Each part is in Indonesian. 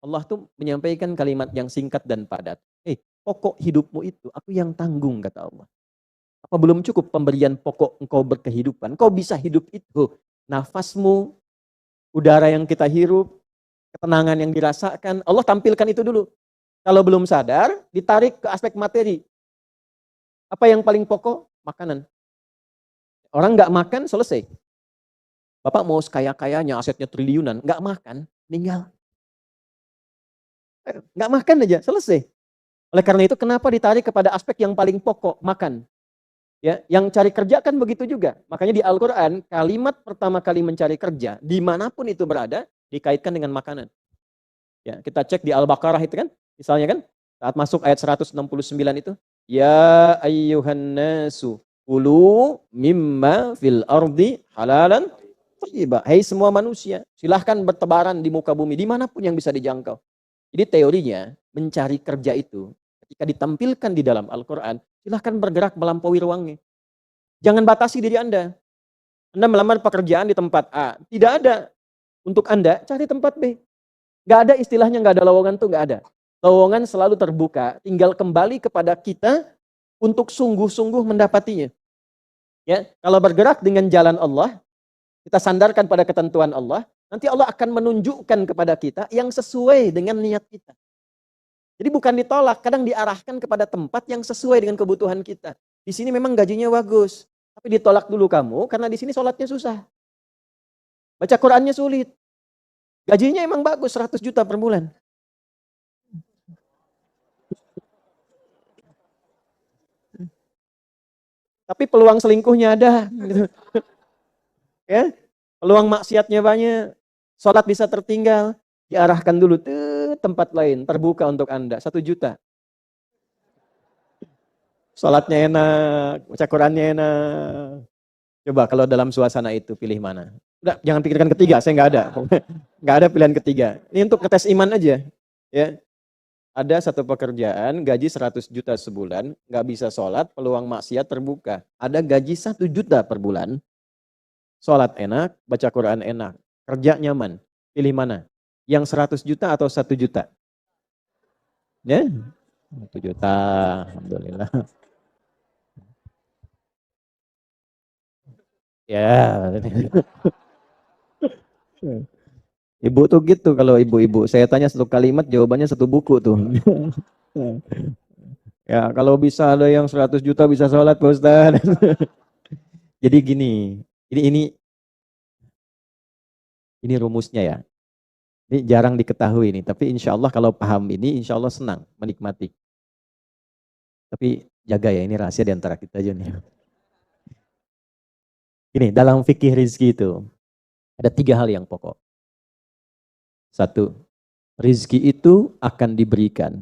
Allah tuh menyampaikan kalimat yang singkat dan padat. Pokok hidupmu itu aku yang tanggung, kata Allah. Apa belum cukup pemberian pokok engkau berkehidupan? Kau bisa hidup itu. Nafasmu, udara yang kita hirup, ketenangan yang dirasakan. Allah tampilkan itu dulu. Kalau belum sadar, ditarik ke aspek materi. Apa yang paling pokok? Makanan. Orang nggak makan, selesai. Bapak mau sekaya-kayanya, asetnya triliunan, nggak makan, meninggal. Nggak makan aja, selesai. Oleh karena itu, kenapa ditarik kepada aspek yang paling pokok, makan. Ya, yang cari kerja kan begitu juga. Makanya di Al-Quran, kalimat pertama kali mencari kerja, dimanapun itu berada, dikaitkan dengan makanan. Ya, kita cek di Al-Baqarah itu kan, misalnya kan, saat masuk ayat 169 itu, ya ayyuhan nasu, kulu mimma fil ardi halalan thayyibah. Hai semua manusia, silahkan bertebaran di muka bumi, dimanapun yang bisa dijangkau. Jadi teorinya, mencari kerja itu, ketika ditampilkan di dalam Al-Quran, silahkan bergerak melampaui ruangnya. Jangan batasi diri Anda. Anda melamar pekerjaan di tempat A. Tidak ada. Untuk Anda, cari tempat B. Gak ada istilahnya, gak ada lowongan tuh, gak ada. Lowongan selalu terbuka. Tinggal kembali kepada kita untuk sungguh-sungguh mendapatinya. Ya, kalau bergerak dengan jalan Allah, kita sandarkan pada ketentuan Allah, nanti Allah akan menunjukkan kepada kita yang sesuai dengan niat kita. Jadi bukan ditolak, kadang diarahkan kepada tempat yang sesuai dengan kebutuhan kita. Di sini memang gajinya bagus, tapi ditolak dulu kamu karena di sini sholatnya susah. Baca Qurannya sulit. Gajinya emang bagus, 100 juta per bulan. Tapi peluang selingkuhnya ada. Gitu. Ya, peluang maksiatnya banyak. Sholat bisa tertinggal. Diarahkan dulu ke tempat lain, terbuka untuk Anda, 1 juta. Sholatnya enak, baca Qurannya enak. Coba kalau dalam suasana itu pilih mana? Udah, jangan pikirkan ketiga, saya nggak ada. Nggak ada pilihan ketiga. Ini untuk ngetes iman aja. Ya. Ada satu pekerjaan, gaji 100 juta sebulan, nggak bisa sholat, peluang maksiat terbuka. Ada gaji 1 juta per bulan, sholat enak, baca Quran enak, kerja nyaman. Pilih mana? Yang 100 juta atau 1 juta? Ya, 1 juta, alhamdulillah. Ya. Ibu tuh gitu kalau ibu-ibu. Saya tanya satu kalimat, jawabannya satu buku tuh. Ya, kalau bisa ada yang 100 juta bisa sholat, Pak Ustaz. Jadi gini, ini rumusnya ya. Ini jarang diketahui nih, tapi insya Allah kalau paham ini, insya Allah senang, menikmati. Tapi jaga ya, ini rahasia di antara kita aja nih. Ini dalam fikih rizki itu, ada 3 hal yang pokok. 1, rizki itu akan diberikan.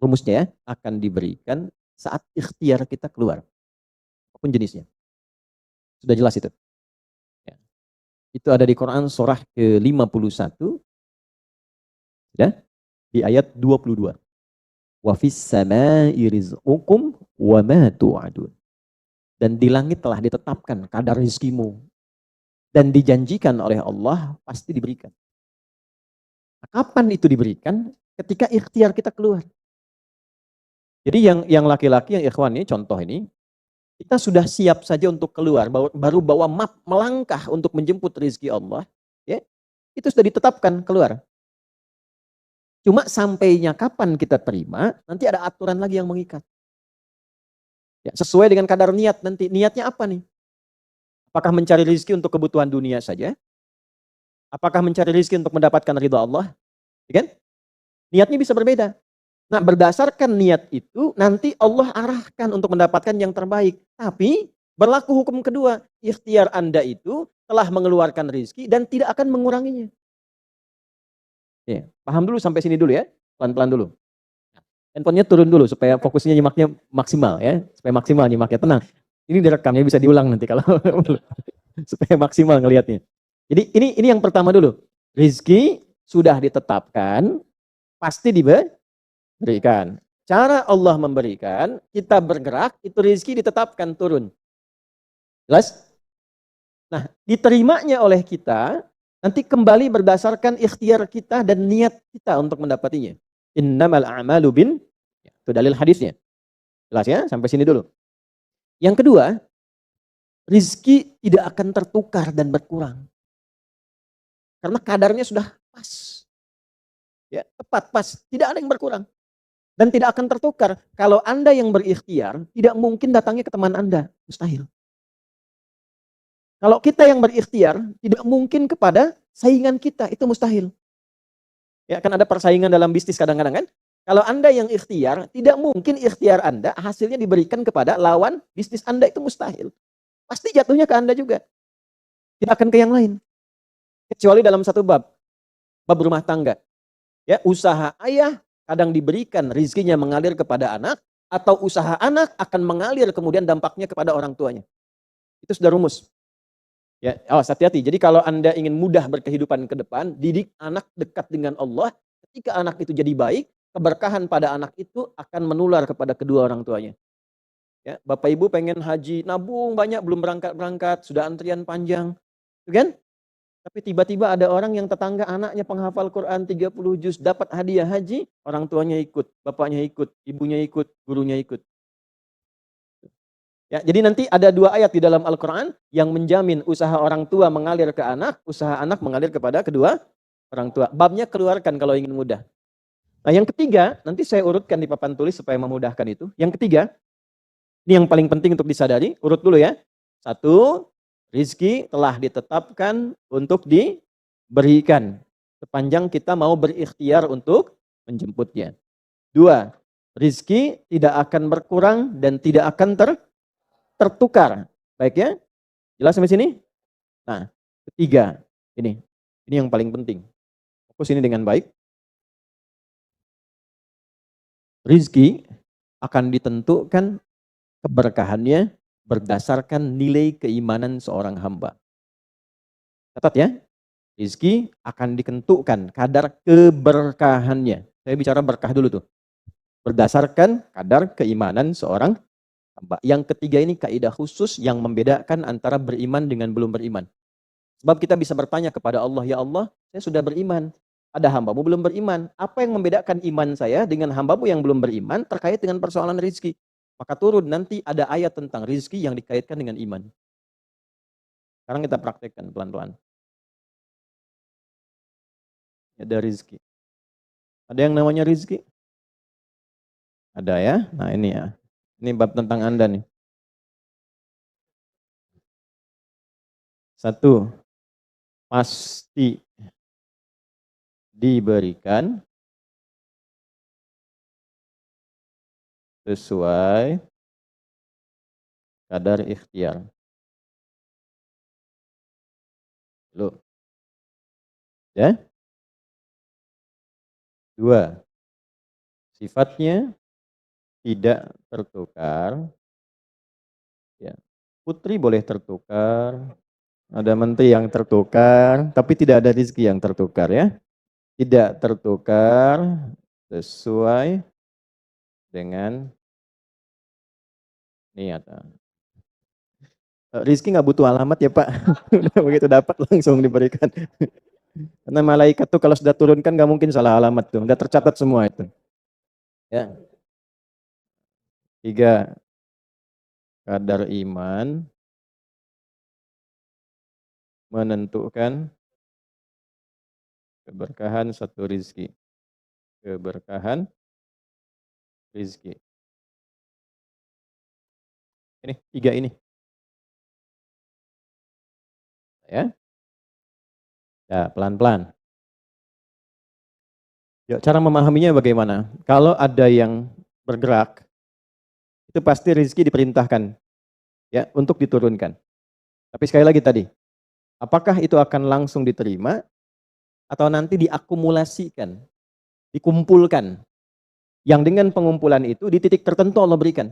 Rumusnya ya, akan diberikan saat ikhtiar kita keluar. Apapun jenisnya. Sudah jelas itu. Ya. Itu ada di Quran surah ke-51. Ya, di ayat 22. Wa fis samaa'i rizqukum wa ma tu'adun. Dan di langit telah ditetapkan kadar rezekimu. Dan dijanjikan oleh Allah pasti diberikan. Kapan itu diberikan? Ketika ikhtiar kita keluar. Jadi yang laki-laki, yang ikhwan ini, contoh ini, kita sudah siap saja untuk keluar, baru bawa map melangkah untuk menjemput rezeki Allah, ya, itu sudah ditetapkan keluar. Cuma sampainya kapan kita terima, nanti ada aturan lagi yang mengikat. Ya, sesuai dengan kadar niat nanti. Niatnya apa nih? Apakah mencari rezeki untuk kebutuhan dunia saja? Apakah mencari rezeki untuk mendapatkan ridha Allah? Ya kan? Niatnya bisa berbeda. Nah, berdasarkan niat itu, nanti Allah arahkan untuk mendapatkan yang terbaik. Tapi, berlaku hukum kedua. Ikhtiar Anda itu telah mengeluarkan rezeki dan tidak akan menguranginya. Ya, paham dulu sampai sini dulu ya. Pelan-pelan dulu. Handphonenya turun dulu supaya fokusnya nyimaknya maksimal ya. Supaya maksimal nyimaknya. Tenang. Ini direkamnya bisa diulang nanti kalau supaya maksimal ngelihatnya. Jadi ini yang pertama dulu. Rezeki sudah ditetapkan, pasti diberikan. Cara Allah memberikan, kita bergerak, itu rezeki ditetapkan turun. Jelas? Nah, diterimanya oleh kita, Nanti kembali berdasarkan ikhtiar kita dan niat kita untuk mendapatinya. Innamal a'malu itu dalil hadisnya. Jelas ya? Sampai sini dulu. Yang kedua, rizki tidak akan tertukar dan berkurang. Karena kadarnya sudah pas. Ya, tepat, pas. Tidak ada yang berkurang. Dan tidak akan tertukar. Kalau Anda yang berikhtiar, tidak mungkin datangnya ke teman Anda. Mustahil. Kalau kita yang berikhtiar, tidak mungkin kepada saingan kita. Itu mustahil. Ya, kan ada persaingan dalam bisnis kadang-kadang kan. Kalau Anda yang ikhtiar, tidak mungkin ikhtiar Anda hasilnya diberikan kepada lawan bisnis Anda. Itu mustahil. Pasti jatuhnya ke Anda juga. Tidak akan ke yang lain. Kecuali dalam satu bab. Bab rumah tangga. Ya, usaha ayah kadang diberikan rizkinya mengalir kepada anak. Atau usaha anak akan mengalir kemudian dampaknya kepada orang tuanya. Itu sudah rumus. Ya, awas hati-hati. Jadi kalau Anda ingin mudah berkehidupan ke depan, didik anak dekat dengan Allah. Ketika anak itu jadi baik, keberkahan pada anak itu akan menular kepada kedua orang tuanya. Ya, Bapak Ibu pengen haji, nabung banyak, belum berangkat-berangkat, sudah antrian panjang. Kan? Tapi tiba-tiba ada orang yang tetangga anaknya penghafal Quran 30 juz, dapat hadiah haji, orang tuanya ikut, bapaknya ikut, ibunya ikut, gurunya ikut. Ya, jadi nanti ada 2 ayat di dalam Al-Quran yang menjamin usaha orang tua mengalir ke anak, usaha anak mengalir kepada kedua orang tua. Babnya keluarkan kalau ingin mudah. Nah yang ketiga, nanti saya urutkan di papan tulis supaya memudahkan itu. Yang ketiga, ini yang paling penting untuk disadari, urut dulu ya. 1, rizki telah ditetapkan untuk diberikan. Sepanjang kita mau berikhtiar untuk menjemputnya. 2, rizki tidak akan berkurang dan tidak akan tertukar. Baik ya? Jelas sampai sini? Nah, ketiga, ini yang paling penting. Fokus ini dengan baik. Rizki akan ditentukan keberkahannya berdasarkan nilai keimanan seorang hamba. Catat ya, rizki akan ditentukan kadar keberkahannya. Saya bicara berkah dulu tuh. Berdasarkan kadar keimanan seorang hamba. Yang ketiga ini kaidah khusus yang membedakan antara beriman dengan belum beriman. Sebab kita bisa bertanya kepada Allah, ya Allah, saya sudah beriman. Ada hambamu belum beriman. Apa yang membedakan iman saya dengan hambamu yang belum beriman terkait dengan persoalan rizki? Maka turun nanti ada ayat tentang rizki yang dikaitkan dengan iman. Sekarang kita praktekkan pelan-pelan. Ada rizki. Ada yang namanya rizki? Ada ya? Nah ini ya. Ini bab tentang Anda nih. 1, pasti diberikan sesuai kadar ikhtiar. Loh. Ya? 2, sifatnya tidak tertukar. Ya. Putri boleh tertukar, ada menteri yang tertukar, tapi tidak ada rezeki yang tertukar ya. Tidak tertukar sesuai dengan niat. Rizki nggak butuh alamat ya Pak. Begitu dapat langsung diberikan. Karena malaikat tuh kalau sudah turunkan nggak mungkin salah alamat tuh. Udah tercatat semua itu. Ya. 3, kadar iman menentukan keberkahan satu rizki. Keberkahan rizki. Ini 3 ini. Ya. Ya, pelan-pelan. Ya, cara memahaminya bagaimana? Kalau ada yang bergerak, itu pasti rezeki diperintahkan ya untuk diturunkan. Tapi sekali lagi tadi, apakah itu akan langsung diterima atau nanti diakumulasikan, dikumpulkan? Yang dengan pengumpulan itu di titik tertentu Allah berikan.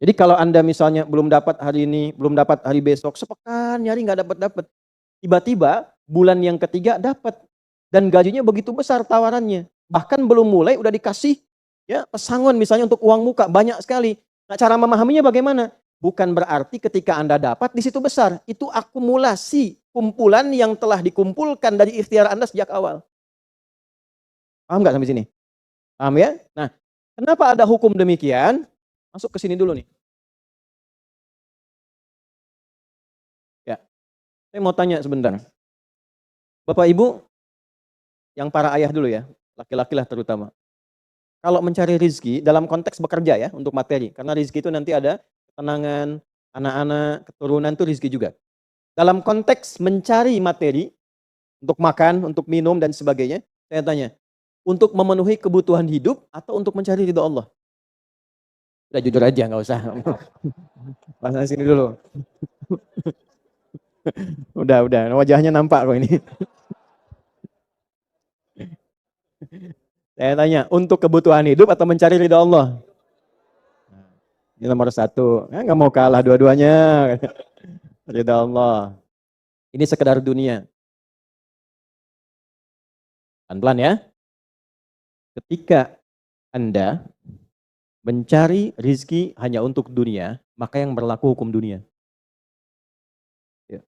Jadi kalau Anda misalnya belum dapat hari ini, belum dapat hari besok, sepekan nyari nggak dapat-dapat. Tiba-tiba bulan yang ketiga dapat. Dan gajinya begitu besar tawarannya. Bahkan belum mulai udah dikasih ya pesangon misalnya untuk uang muka banyak sekali. Nah, cara memahaminya bagaimana? Bukan berarti ketika Anda dapat di situ besar. Itu akumulasi kumpulan yang telah dikumpulkan dari ikhtiar Anda sejak awal. Paham nggak sampai sini? Paham ya? Nah, kenapa ada hukum demikian? Masuk ke sini dulu nih. Ya, saya mau tanya sebentar. Bapak Ibu, yang para ayah dulu ya, laki-laki lah terutama. Kalau mencari rizki dalam konteks bekerja ya, untuk materi. Karena rizki itu nanti ada ketenangan, anak-anak, keturunan itu rizki juga. Dalam konteks mencari materi, untuk makan, untuk minum, dan sebagainya, saya tanya, untuk memenuhi kebutuhan hidup atau untuk mencari ridho Allah? Udah jujur aja, nggak usah. Pasang sini dulu. Udah, wajahnya nampak kok ini. Saya tanya, untuk kebutuhan hidup atau mencari ridho Allah? Ini nomor satu. Nggak mau kalah dua-duanya. Ridho Allah. Ini sekedar dunia. Pelan-pelan ya. Ketika Anda mencari rizki hanya untuk dunia, maka yang berlaku hukum dunia. Ya.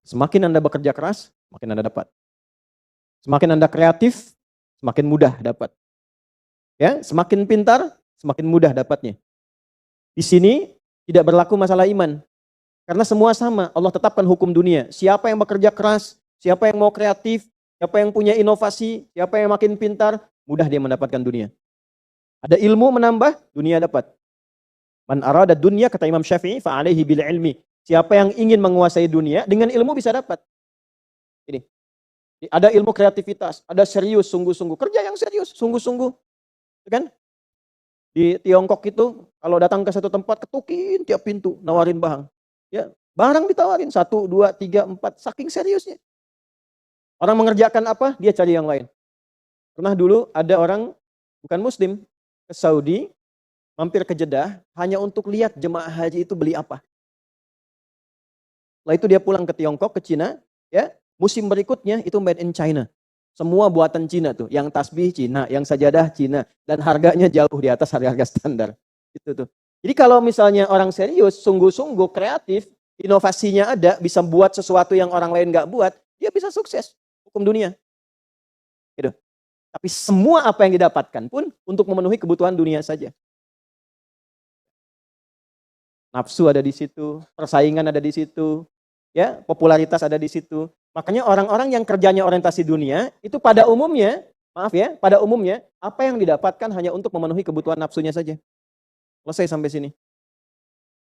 Semakin Anda bekerja keras, semakin Anda dapat. Semakin Anda kreatif, semakin mudah dapat. Ya, semakin pintar, semakin mudah dapatnya. Di sini tidak berlaku masalah iman. Karena semua sama, Allah tetapkan hukum dunia. Siapa yang bekerja keras, siapa yang mau kreatif, siapa yang punya inovasi, siapa yang makin pintar, mudah dia mendapatkan dunia. Ada ilmu menambah, dunia dapat. Man arada dunya, kata Imam Syafi'i, fa'alaihi bil ilmi. Siapa yang ingin menguasai dunia, dengan ilmu bisa dapat. Ini. Ada ilmu kreativitas, ada serius, sungguh-sungguh. Kerja yang serius, sungguh-sungguh. Kan? Di Tiongkok itu, kalau datang ke satu tempat, ketukin tiap pintu, nawarin barang. Ya, barang ditawarin, 1, 2, 3, 4, saking seriusnya. Orang mengerjakan apa, dia cari yang lain. Pernah dulu ada orang, bukan muslim, ke Saudi, mampir ke Jeddah, hanya untuk lihat jemaah haji itu beli apa. Setelah itu dia pulang ke Tiongkok, ke Cina, ya, musim berikutnya itu made in China. Semua buatan Cina tuh, yang tasbih Cina, yang sajadah Cina, dan harganya jauh di atas harga-harga standar. Itu tuh. Jadi kalau misalnya orang serius, sungguh-sungguh kreatif, inovasinya ada, bisa buat sesuatu yang orang lain nggak buat, dia bisa sukses hukum dunia. Gitu. Tapi semua apa yang didapatkan pun untuk memenuhi kebutuhan dunia saja. Nafsu ada di situ, persaingan ada di situ, ya, popularitas ada di situ. Makanya orang-orang yang kerjanya orientasi dunia, itu pada umumnya, maaf ya, pada umumnya, apa yang didapatkan hanya untuk memenuhi kebutuhan nafsunya saja. Selesai sampai sini.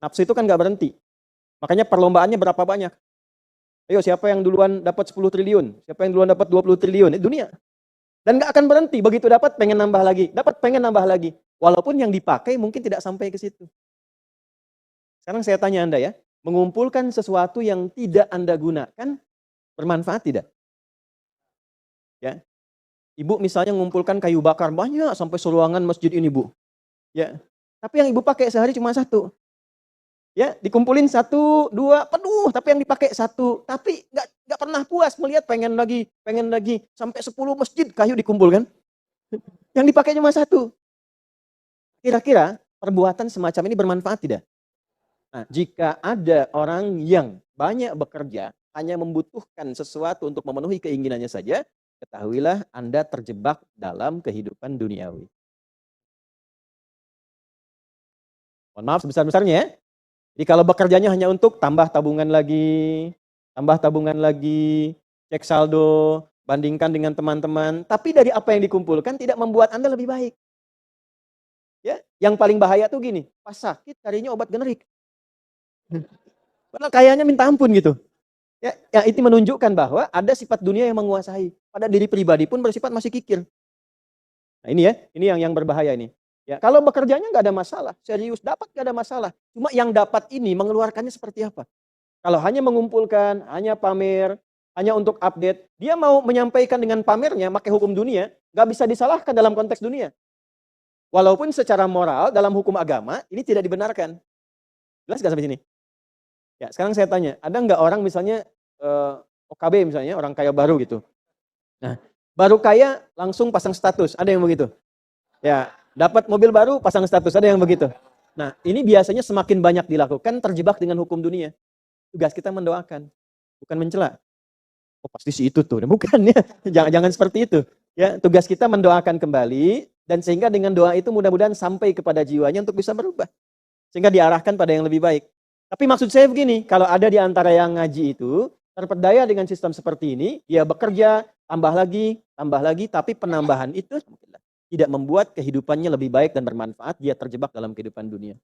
Nafsu itu kan nggak berhenti. Makanya perlombaannya berapa banyak. Ayo, siapa yang duluan dapat 10 triliun? Siapa yang duluan dapat 20 triliun? Ini dunia. Dan nggak akan berhenti. Begitu dapat, pengen nambah lagi. Dapat, pengen nambah lagi. Walaupun yang dipakai mungkin tidak sampai ke situ. Sekarang saya tanya Anda ya, mengumpulkan sesuatu yang tidak Anda gunakan, bermanfaat tidak? Ya. Ibu misalnya mengumpulkan kayu bakar banyak sampai seruangan masjid ini, Bu. Ya. Tapi yang ibu pakai sehari cuma 1. Ya, dikumpulin 1, 2, penuh, tapi yang dipakai 1. Tapi nggak pernah puas melihat pengen lagi sampai 10 masjid kayu dikumpulkan. Yang dipakai cuma 1. Kira-kira perbuatan semacam ini bermanfaat tidak? Nah, jika ada orang yang banyak bekerja, hanya membutuhkan sesuatu untuk memenuhi keinginannya saja, ketahuilah Anda terjebak dalam kehidupan duniawi. Mohon maaf sebesar-besarnya ya. Jadi kalau bekerjanya hanya untuk tambah tabungan lagi, cek saldo, bandingkan dengan teman-teman, tapi dari apa yang dikumpulkan tidak membuat Anda lebih baik. Ya, yang paling bahaya tuh gini, pas sakit carinya obat generik. Padahal kayaknya minta ampun gitu. Ya, yang itu menunjukkan bahwa ada sifat dunia yang menguasai. Pada diri pribadi pun bersifat masih kikir. Nah ini ya, ini yang berbahaya ini. Ya, kalau bekerjanya nggak ada masalah, serius dapat nggak ada masalah. Cuma yang dapat ini mengeluarkannya seperti apa? Kalau hanya mengumpulkan, hanya pamer, hanya untuk update, dia mau menyampaikan dengan pamernya, pakai hukum dunia, nggak bisa disalahkan dalam konteks dunia. Walaupun secara moral dalam hukum agama ini tidak dibenarkan. Jelas nggak sampai sini? Ya, sekarang saya tanya, ada nggak orang misalnya OKB misalnya, orang kaya baru gitu. Nah, baru kaya langsung pasang status, ada yang begitu. Ya, dapat mobil baru pasang status, ada yang begitu. Nah, ini biasanya semakin banyak dilakukan terjebak dengan hukum dunia. Tugas kita mendoakan, bukan mencela. Oh pasti si itu tuh, bukan ya. Jangan seperti itu. Ya, tugas kita mendoakan kembali dan sehingga dengan doa itu mudah-mudahan sampai kepada jiwanya untuk bisa berubah. Sehingga diarahkan pada yang lebih baik. Tapi maksud saya begini, kalau ada di antara yang ngaji itu terperdaya dengan sistem seperti ini, dia bekerja, tambah lagi, tapi penambahan itu tidak membuat kehidupannya lebih baik dan bermanfaat, dia terjebak dalam kehidupan dunia.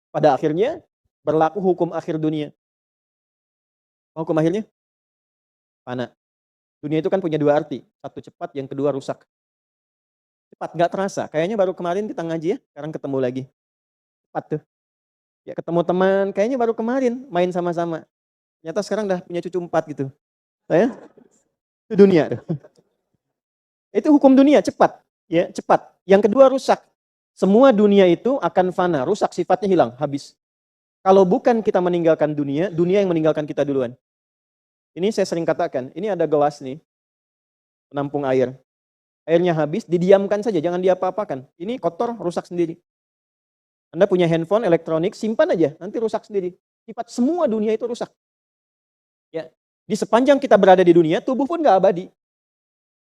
Pada akhirnya berlaku hukum akhir dunia. Hukum akhirnya fana. Dunia itu kan punya dua arti, satu cepat, yang kedua rusak. Cepat, nggak terasa. Kayaknya baru kemarin kita ngaji ya, sekarang ketemu lagi. Cepat tuh. Ya ketemu teman, kayaknya baru kemarin main sama-sama. Ternyata sekarang udah punya cucu 4 gitu. Saya itu dunia tuh. Itu hukum dunia, cepat. Ya, cepat. Yang kedua rusak. Semua dunia itu akan fana, rusak, sifatnya hilang, habis. Kalau bukan kita meninggalkan dunia, dunia yang meninggalkan kita duluan. Ini saya sering katakan, ini ada gelas nih, penampung air. Airnya habis, didiamkan saja, jangan diapa-apakan. Ini kotor, rusak sendiri. Anda punya handphone elektronik, simpan aja, nanti rusak sendiri. Sifat semua dunia itu rusak. Ya, di sepanjang kita berada di dunia, tubuh pun nggak abadi.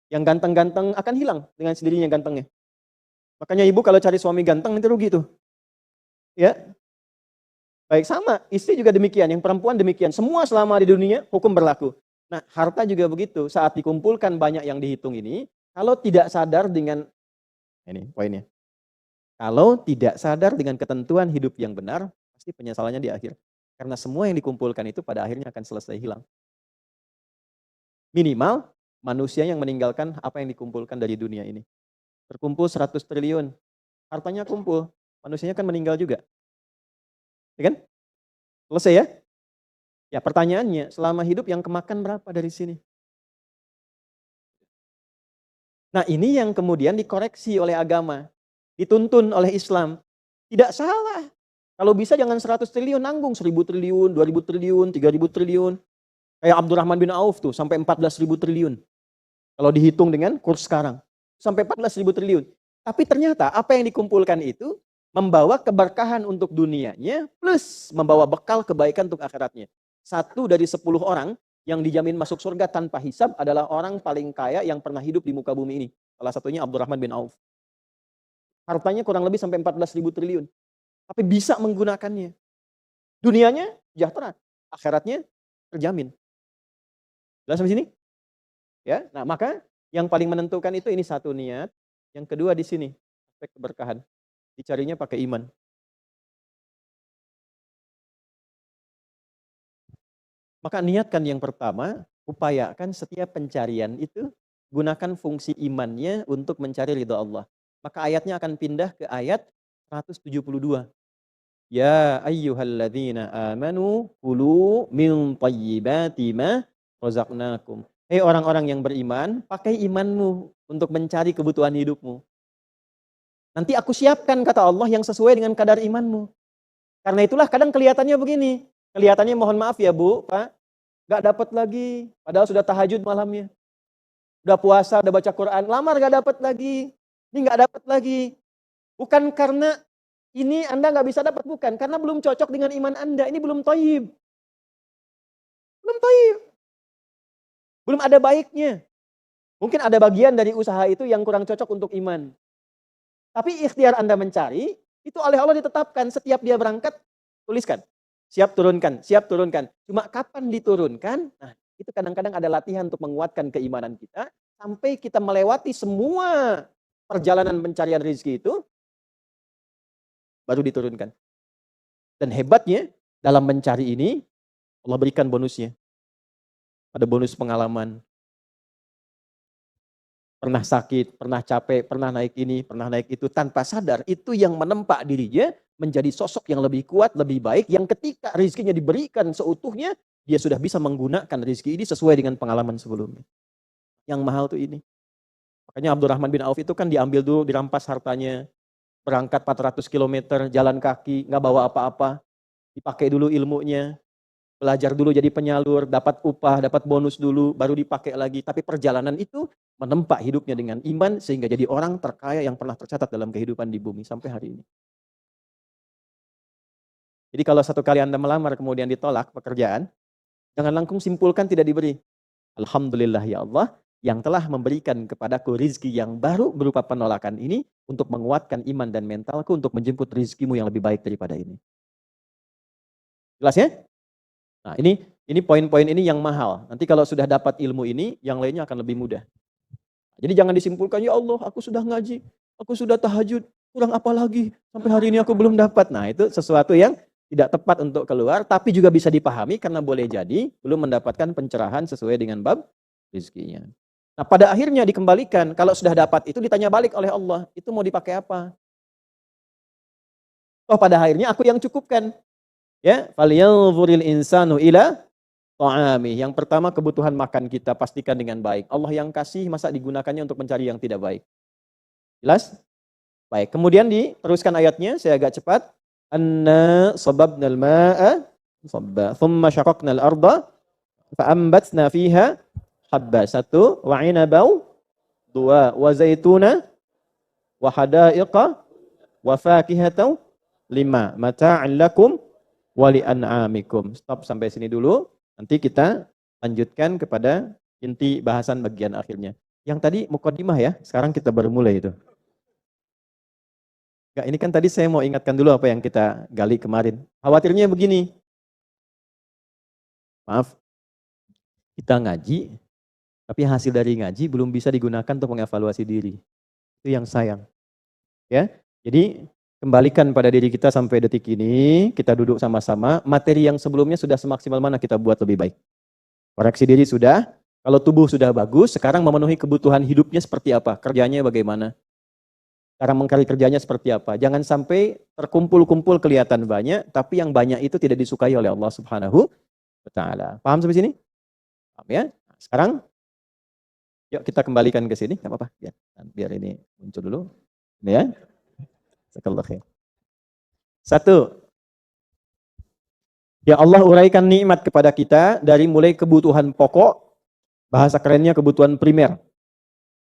Yang ganteng-ganteng akan hilang dengan sendirinya gantengnya. Makanya ibu kalau cari suami ganteng nanti rugi tuh. Ya, baik sama, istri juga demikian, yang perempuan demikian. Semua selama di dunia hukum berlaku. Nah, harta juga begitu. Saat dikumpulkan banyak yang dihitung ini, kalau tidak sadar dengan ini poinnya. Kalau tidak sadar dengan ketentuan hidup yang benar, pasti penyesalannya di akhir. Karena semua yang dikumpulkan itu pada akhirnya akan selesai hilang. Minimal manusia yang meninggalkan apa yang dikumpulkan dari dunia ini. Terkumpul 100 triliun, hartanya kumpul, manusianya kan meninggal juga. Ya kan? Selesai ya? Ya pertanyaannya, selama hidup yang kemakan berapa dari sini? Nah ini yang kemudian dikoreksi oleh agama, dituntun oleh Islam. Tidak salah. Kalau bisa jangan 100 triliun, nanggung 1000 triliun, 2000 triliun, 3000 triliun. Kayak Abdurrahman bin Auf tuh, sampai 14.000 triliun. Kalau dihitung dengan kurs sekarang. Sampai 14.000 triliun. Tapi ternyata apa yang dikumpulkan itu membawa keberkahan untuk dunianya plus membawa bekal kebaikan untuk akhiratnya. 1 dari 10 orang yang dijamin masuk surga tanpa hisab adalah orang paling kaya yang pernah hidup di muka bumi ini. Salah satunya Abdurrahman bin Auf. Hartanya kurang lebih sampai 14.000 triliun. Tapi bisa menggunakannya. Dunianya sejahtera, akhiratnya terjamin. Jelas sampai sini? Ya, nah maka yang paling menentukan itu ini satu niat, yang kedua di sini aspek keberkahan. Dicarinya pakai iman. Maka niatkan yang pertama, upayakan setiap pencarian itu gunakan fungsi imannya untuk mencari ridha Allah. Maka ayatnya akan pindah ke ayat 172. Ya ayyuhalladzina amanu kulu min thayyibati ma razaqnakum. Hei orang-orang yang beriman, pakai imanmu untuk mencari kebutuhan hidupmu. Nanti aku siapkan kata Allah yang sesuai dengan kadar imanmu. Karena itulah kadang kelihatannya begini. Kelihatannya mohon maaf ya Bu, Pak, gak dapat lagi. Padahal sudah tahajud malamnya. Udah puasa, udah baca Quran, lamar gak dapat lagi. Ini gak dapat lagi. Bukan karena ini Anda gak bisa dapat, bukan. Karena belum cocok dengan iman Anda. Ini belum thayyib. Belum thayyib. Belum ada baiknya. Mungkin ada bagian dari usaha itu yang kurang cocok untuk iman. Tapi ikhtiar Anda mencari, itu oleh Allah ditetapkan. Setiap dia berangkat, tuliskan. Siap turunkan, siap turunkan. Cuma kapan diturunkan? Nah, itu kadang-kadang ada latihan untuk menguatkan keimanan kita. Sampai kita melewati semua perjalanan pencarian rezeki itu, baru diturunkan. Dan hebatnya, dalam mencari ini, Allah berikan bonusnya. Ada bonus pengalaman. Pernah sakit, pernah capek, pernah naik ini, pernah naik itu. Tanpa sadar, itu yang menempa dirinya menjadi sosok yang lebih kuat, lebih baik. Yang ketika rezekinya diberikan seutuhnya, dia sudah bisa menggunakan rezeki ini sesuai dengan pengalaman sebelumnya. Yang mahal tuh ini. Makanya Abdurrahman bin Auf itu kan diambil dulu, dirampas hartanya. Berangkat 400 km, jalan kaki, nggak bawa apa-apa. Dipakai dulu ilmunya. Belajar dulu jadi penyalur, dapat upah, dapat bonus dulu, baru dipakai lagi. Tapi perjalanan itu menempa hidupnya dengan iman sehingga jadi orang terkaya yang pernah tercatat dalam kehidupan di bumi sampai hari ini. Jadi kalau satu kali Anda melamar kemudian ditolak pekerjaan, jangan langsung simpulkan tidak diberi. Alhamdulillah ya Allah yang telah memberikan kepadaku rizki yang baru berupa penolakan ini untuk menguatkan iman dan mentalku untuk menjemput rizkimu yang lebih baik daripada ini. Jelas ya? Nah ini poin-poin ini yang mahal. Nanti kalau sudah dapat ilmu ini, yang lainnya akan lebih mudah. Jadi jangan disimpulkan, ya Allah aku sudah ngaji, aku sudah tahajud, kurang apa lagi? Sampai hari ini aku belum dapat. Nah itu sesuatu yang tidak tepat untuk keluar, tapi juga bisa dipahami karena boleh jadi belum mendapatkan pencerahan sesuai dengan bab rizkinya. Nah pada akhirnya dikembalikan, kalau sudah dapat itu ditanya balik oleh Allah, itu mau dipakai apa? Oh pada akhirnya aku yang cukupkan. Ya, falyanzuril insanu ila ta'ami. Yang pertama kebutuhan makan kita pastikan dengan baik. Allah yang kasih masa digunakannya untuk mencari yang tidak baik. Jelas? Baik, kemudian diteruskan ayatnya, saya agak cepat. Anna sababnal ma'a sabba, thumma syaqaqnal arda fa'ambatna fiha habba. 1 wa 'inabau, 2 wa zaituna wa hadaiqa wa fakihatan, 5 mata'an lakum wa li'an'amikum. Stop sampai sini dulu. Nanti kita lanjutkan kepada inti bahasan bagian akhirnya. Yang tadi mukaddimah ya, sekarang kita baru mulai itu. Enggak, ini kan tadi saya mau ingatkan dulu apa yang kita gali kemarin. Khawatirnya begini. Maaf, kita ngaji, tapi hasil dari ngaji belum bisa digunakan untuk mengevaluasi diri. Itu yang sayang. Ya, jadi kembalikan pada diri kita sampai detik ini, kita duduk sama-sama, materi yang sebelumnya sudah semaksimal mana kita buat lebih baik. Koreksi diri sudah, kalau tubuh sudah bagus, sekarang memenuhi kebutuhan hidupnya seperti apa, kerjanya bagaimana. Cara mengcari kerjanya seperti apa. Jangan sampai terkumpul-kumpul kelihatan banyak, tapi yang banyak itu tidak disukai oleh Allah Subhanahu wa Ta'ala. Paham sampai sini? Paham ya? Nah, sekarang, yuk kita kembalikan ke sini. Gak apa-apa, biar ini muncul dulu. Ini ya. Jazakallahu khair. 1. Ya Allah uraikan nikmat kepada kita dari mulai kebutuhan pokok, bahasa kerennya kebutuhan primer,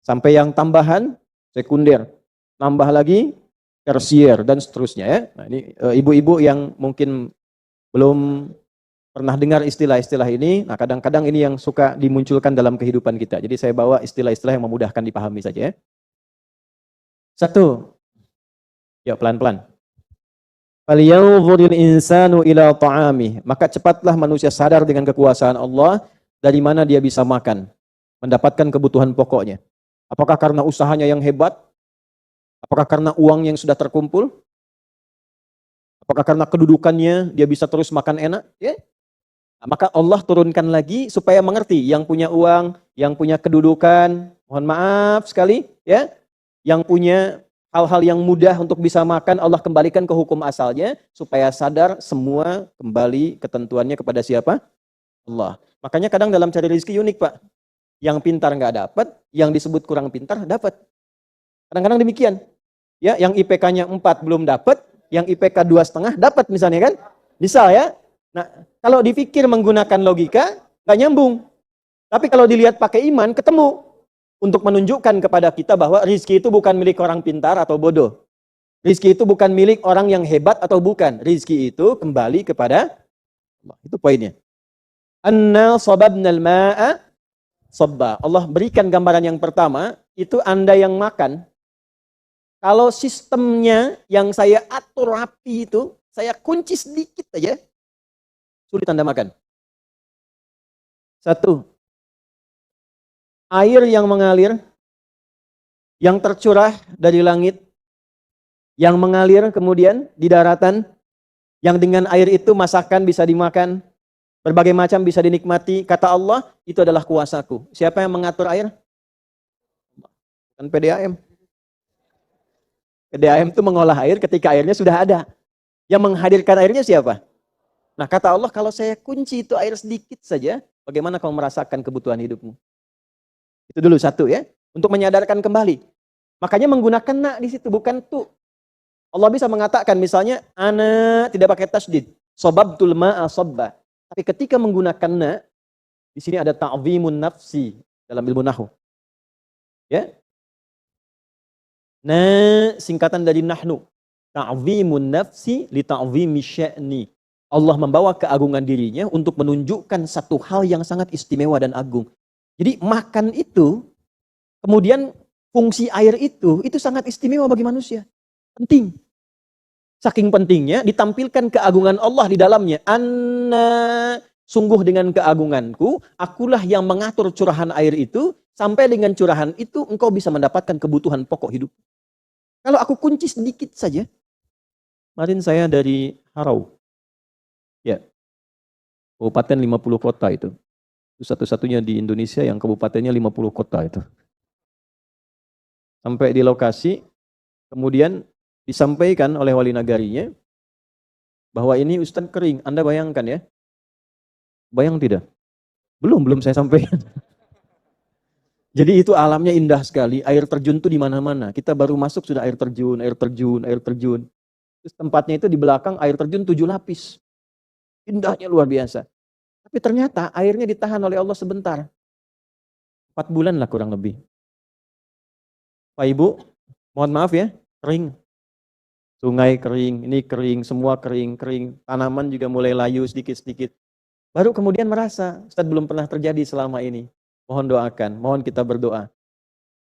sampai yang tambahan, sekunder. Nambah lagi tersier dan seterusnya ya. Nah, ini ibu-ibu yang mungkin belum pernah dengar istilah-istilah ini, nah kadang-kadang ini yang suka dimunculkan dalam kehidupan kita. Jadi saya bawa istilah-istilah yang memudahkan dipahami saja ya. 1. Ya pelan-pelan. Falyanzuril insanu ila ta'amih. Maka cepatlah manusia sadar dengan kekuasaan Allah dari mana dia bisa makan, mendapatkan kebutuhan pokoknya. Apakah karena usahanya yang hebat? Apakah karena uang yang sudah terkumpul? Apakah karena kedudukannya dia bisa terus makan enak? Ya. Nah, maka Allah turunkan lagi supaya mengerti yang punya uang, yang punya kedudukan, mohon maaf sekali, ya, yang punya hal-hal yang mudah untuk bisa makan, Allah kembalikan ke hukum asalnya supaya sadar semua kembali ketentuannya kepada siapa? Allah. Makanya kadang dalam cari rezeki unik Pak. Yang pintar nggak dapat, yang disebut kurang pintar dapat. Kadang-kadang demikian. Ya, yang IPK-nya 4 belum dapat, yang IPK 2,5 dapat misalnya kan? Misal ya. Nah, kalau dipikir menggunakan logika nggak nyambung. Tapi kalau dilihat pakai iman ketemu untuk menunjukkan kepada kita bahwa rizki itu bukan milik orang pintar atau bodoh. Rizki itu bukan milik orang yang hebat atau bukan. Rizki itu kembali kepada Allah. Itu poinnya. Anna sababnal ma'a sabba. Allah berikan gambaran yang pertama, itu Anda yang makan. Kalau sistemnya yang saya atur rapi itu, saya kunci sedikit aja, sulit Anda makan. 1. Air yang mengalir, yang tercurah dari langit, yang mengalir kemudian di daratan, yang dengan air itu masakan bisa dimakan, berbagai macam bisa dinikmati. Kata Allah, itu adalah kuasaku. Siapa yang mengatur air? Bukan PDAM. PDAM itu mengolah air ketika airnya sudah ada. Yang menghadirkan airnya siapa? Nah kata Allah, kalau saya kunci itu air sedikit saja, bagaimana kamu merasakan kebutuhan hidupmu? Itu dulu 1 ya. Untuk menyadarkan kembali. Makanya menggunakan na di situ, bukan tu. Allah bisa mengatakan misalnya, ana tidak pakai tasdid. Sobabtul ma'a sobba. Tapi ketika menggunakan na, di sini ada ta'zimun nafsi dalam ilmu nahwu. Ya. Na singkatan dari nahnu. Ta'zimun nafsi li ta'zimi sya'ni. Allah membawa keagungan dirinya untuk menunjukkan satu hal yang sangat istimewa dan agung. Jadi makan itu, kemudian fungsi air itu sangat istimewa bagi manusia. Penting. Saking pentingnya ditampilkan keagungan Allah di dalamnya. Anna, sungguh dengan keagunganku, akulah yang mengatur curahan air itu, sampai dengan curahan itu engkau bisa mendapatkan kebutuhan pokok hidup. Kalau aku kunci sedikit saja, kemarin saya dari Harau, ya, kabupaten 50 kota itu. Satu-satunya di Indonesia yang kabupatennya 50 kota itu. Sampai di lokasi, kemudian disampaikan oleh wali nagarinya, bahwa ini Ustadz kering. Anda bayangkan ya. Bayang tidak? Belum saya sampaikan. Jadi itu alamnya indah sekali. Air terjun itu di mana-mana. Kita baru masuk sudah air terjun. Terus tempatnya itu di belakang air terjun 7 lapis. Indahnya luar biasa. Tapi ternyata airnya ditahan oleh Allah sebentar. 4 bulan lah kurang lebih. Pak Ibu, mohon maaf ya, kering. Sungai kering, ini kering, semua kering. Tanaman juga mulai layu sedikit-sedikit. Baru kemudian merasa, Ustaz belum pernah terjadi selama ini. Mohon doakan, mohon kita berdoa.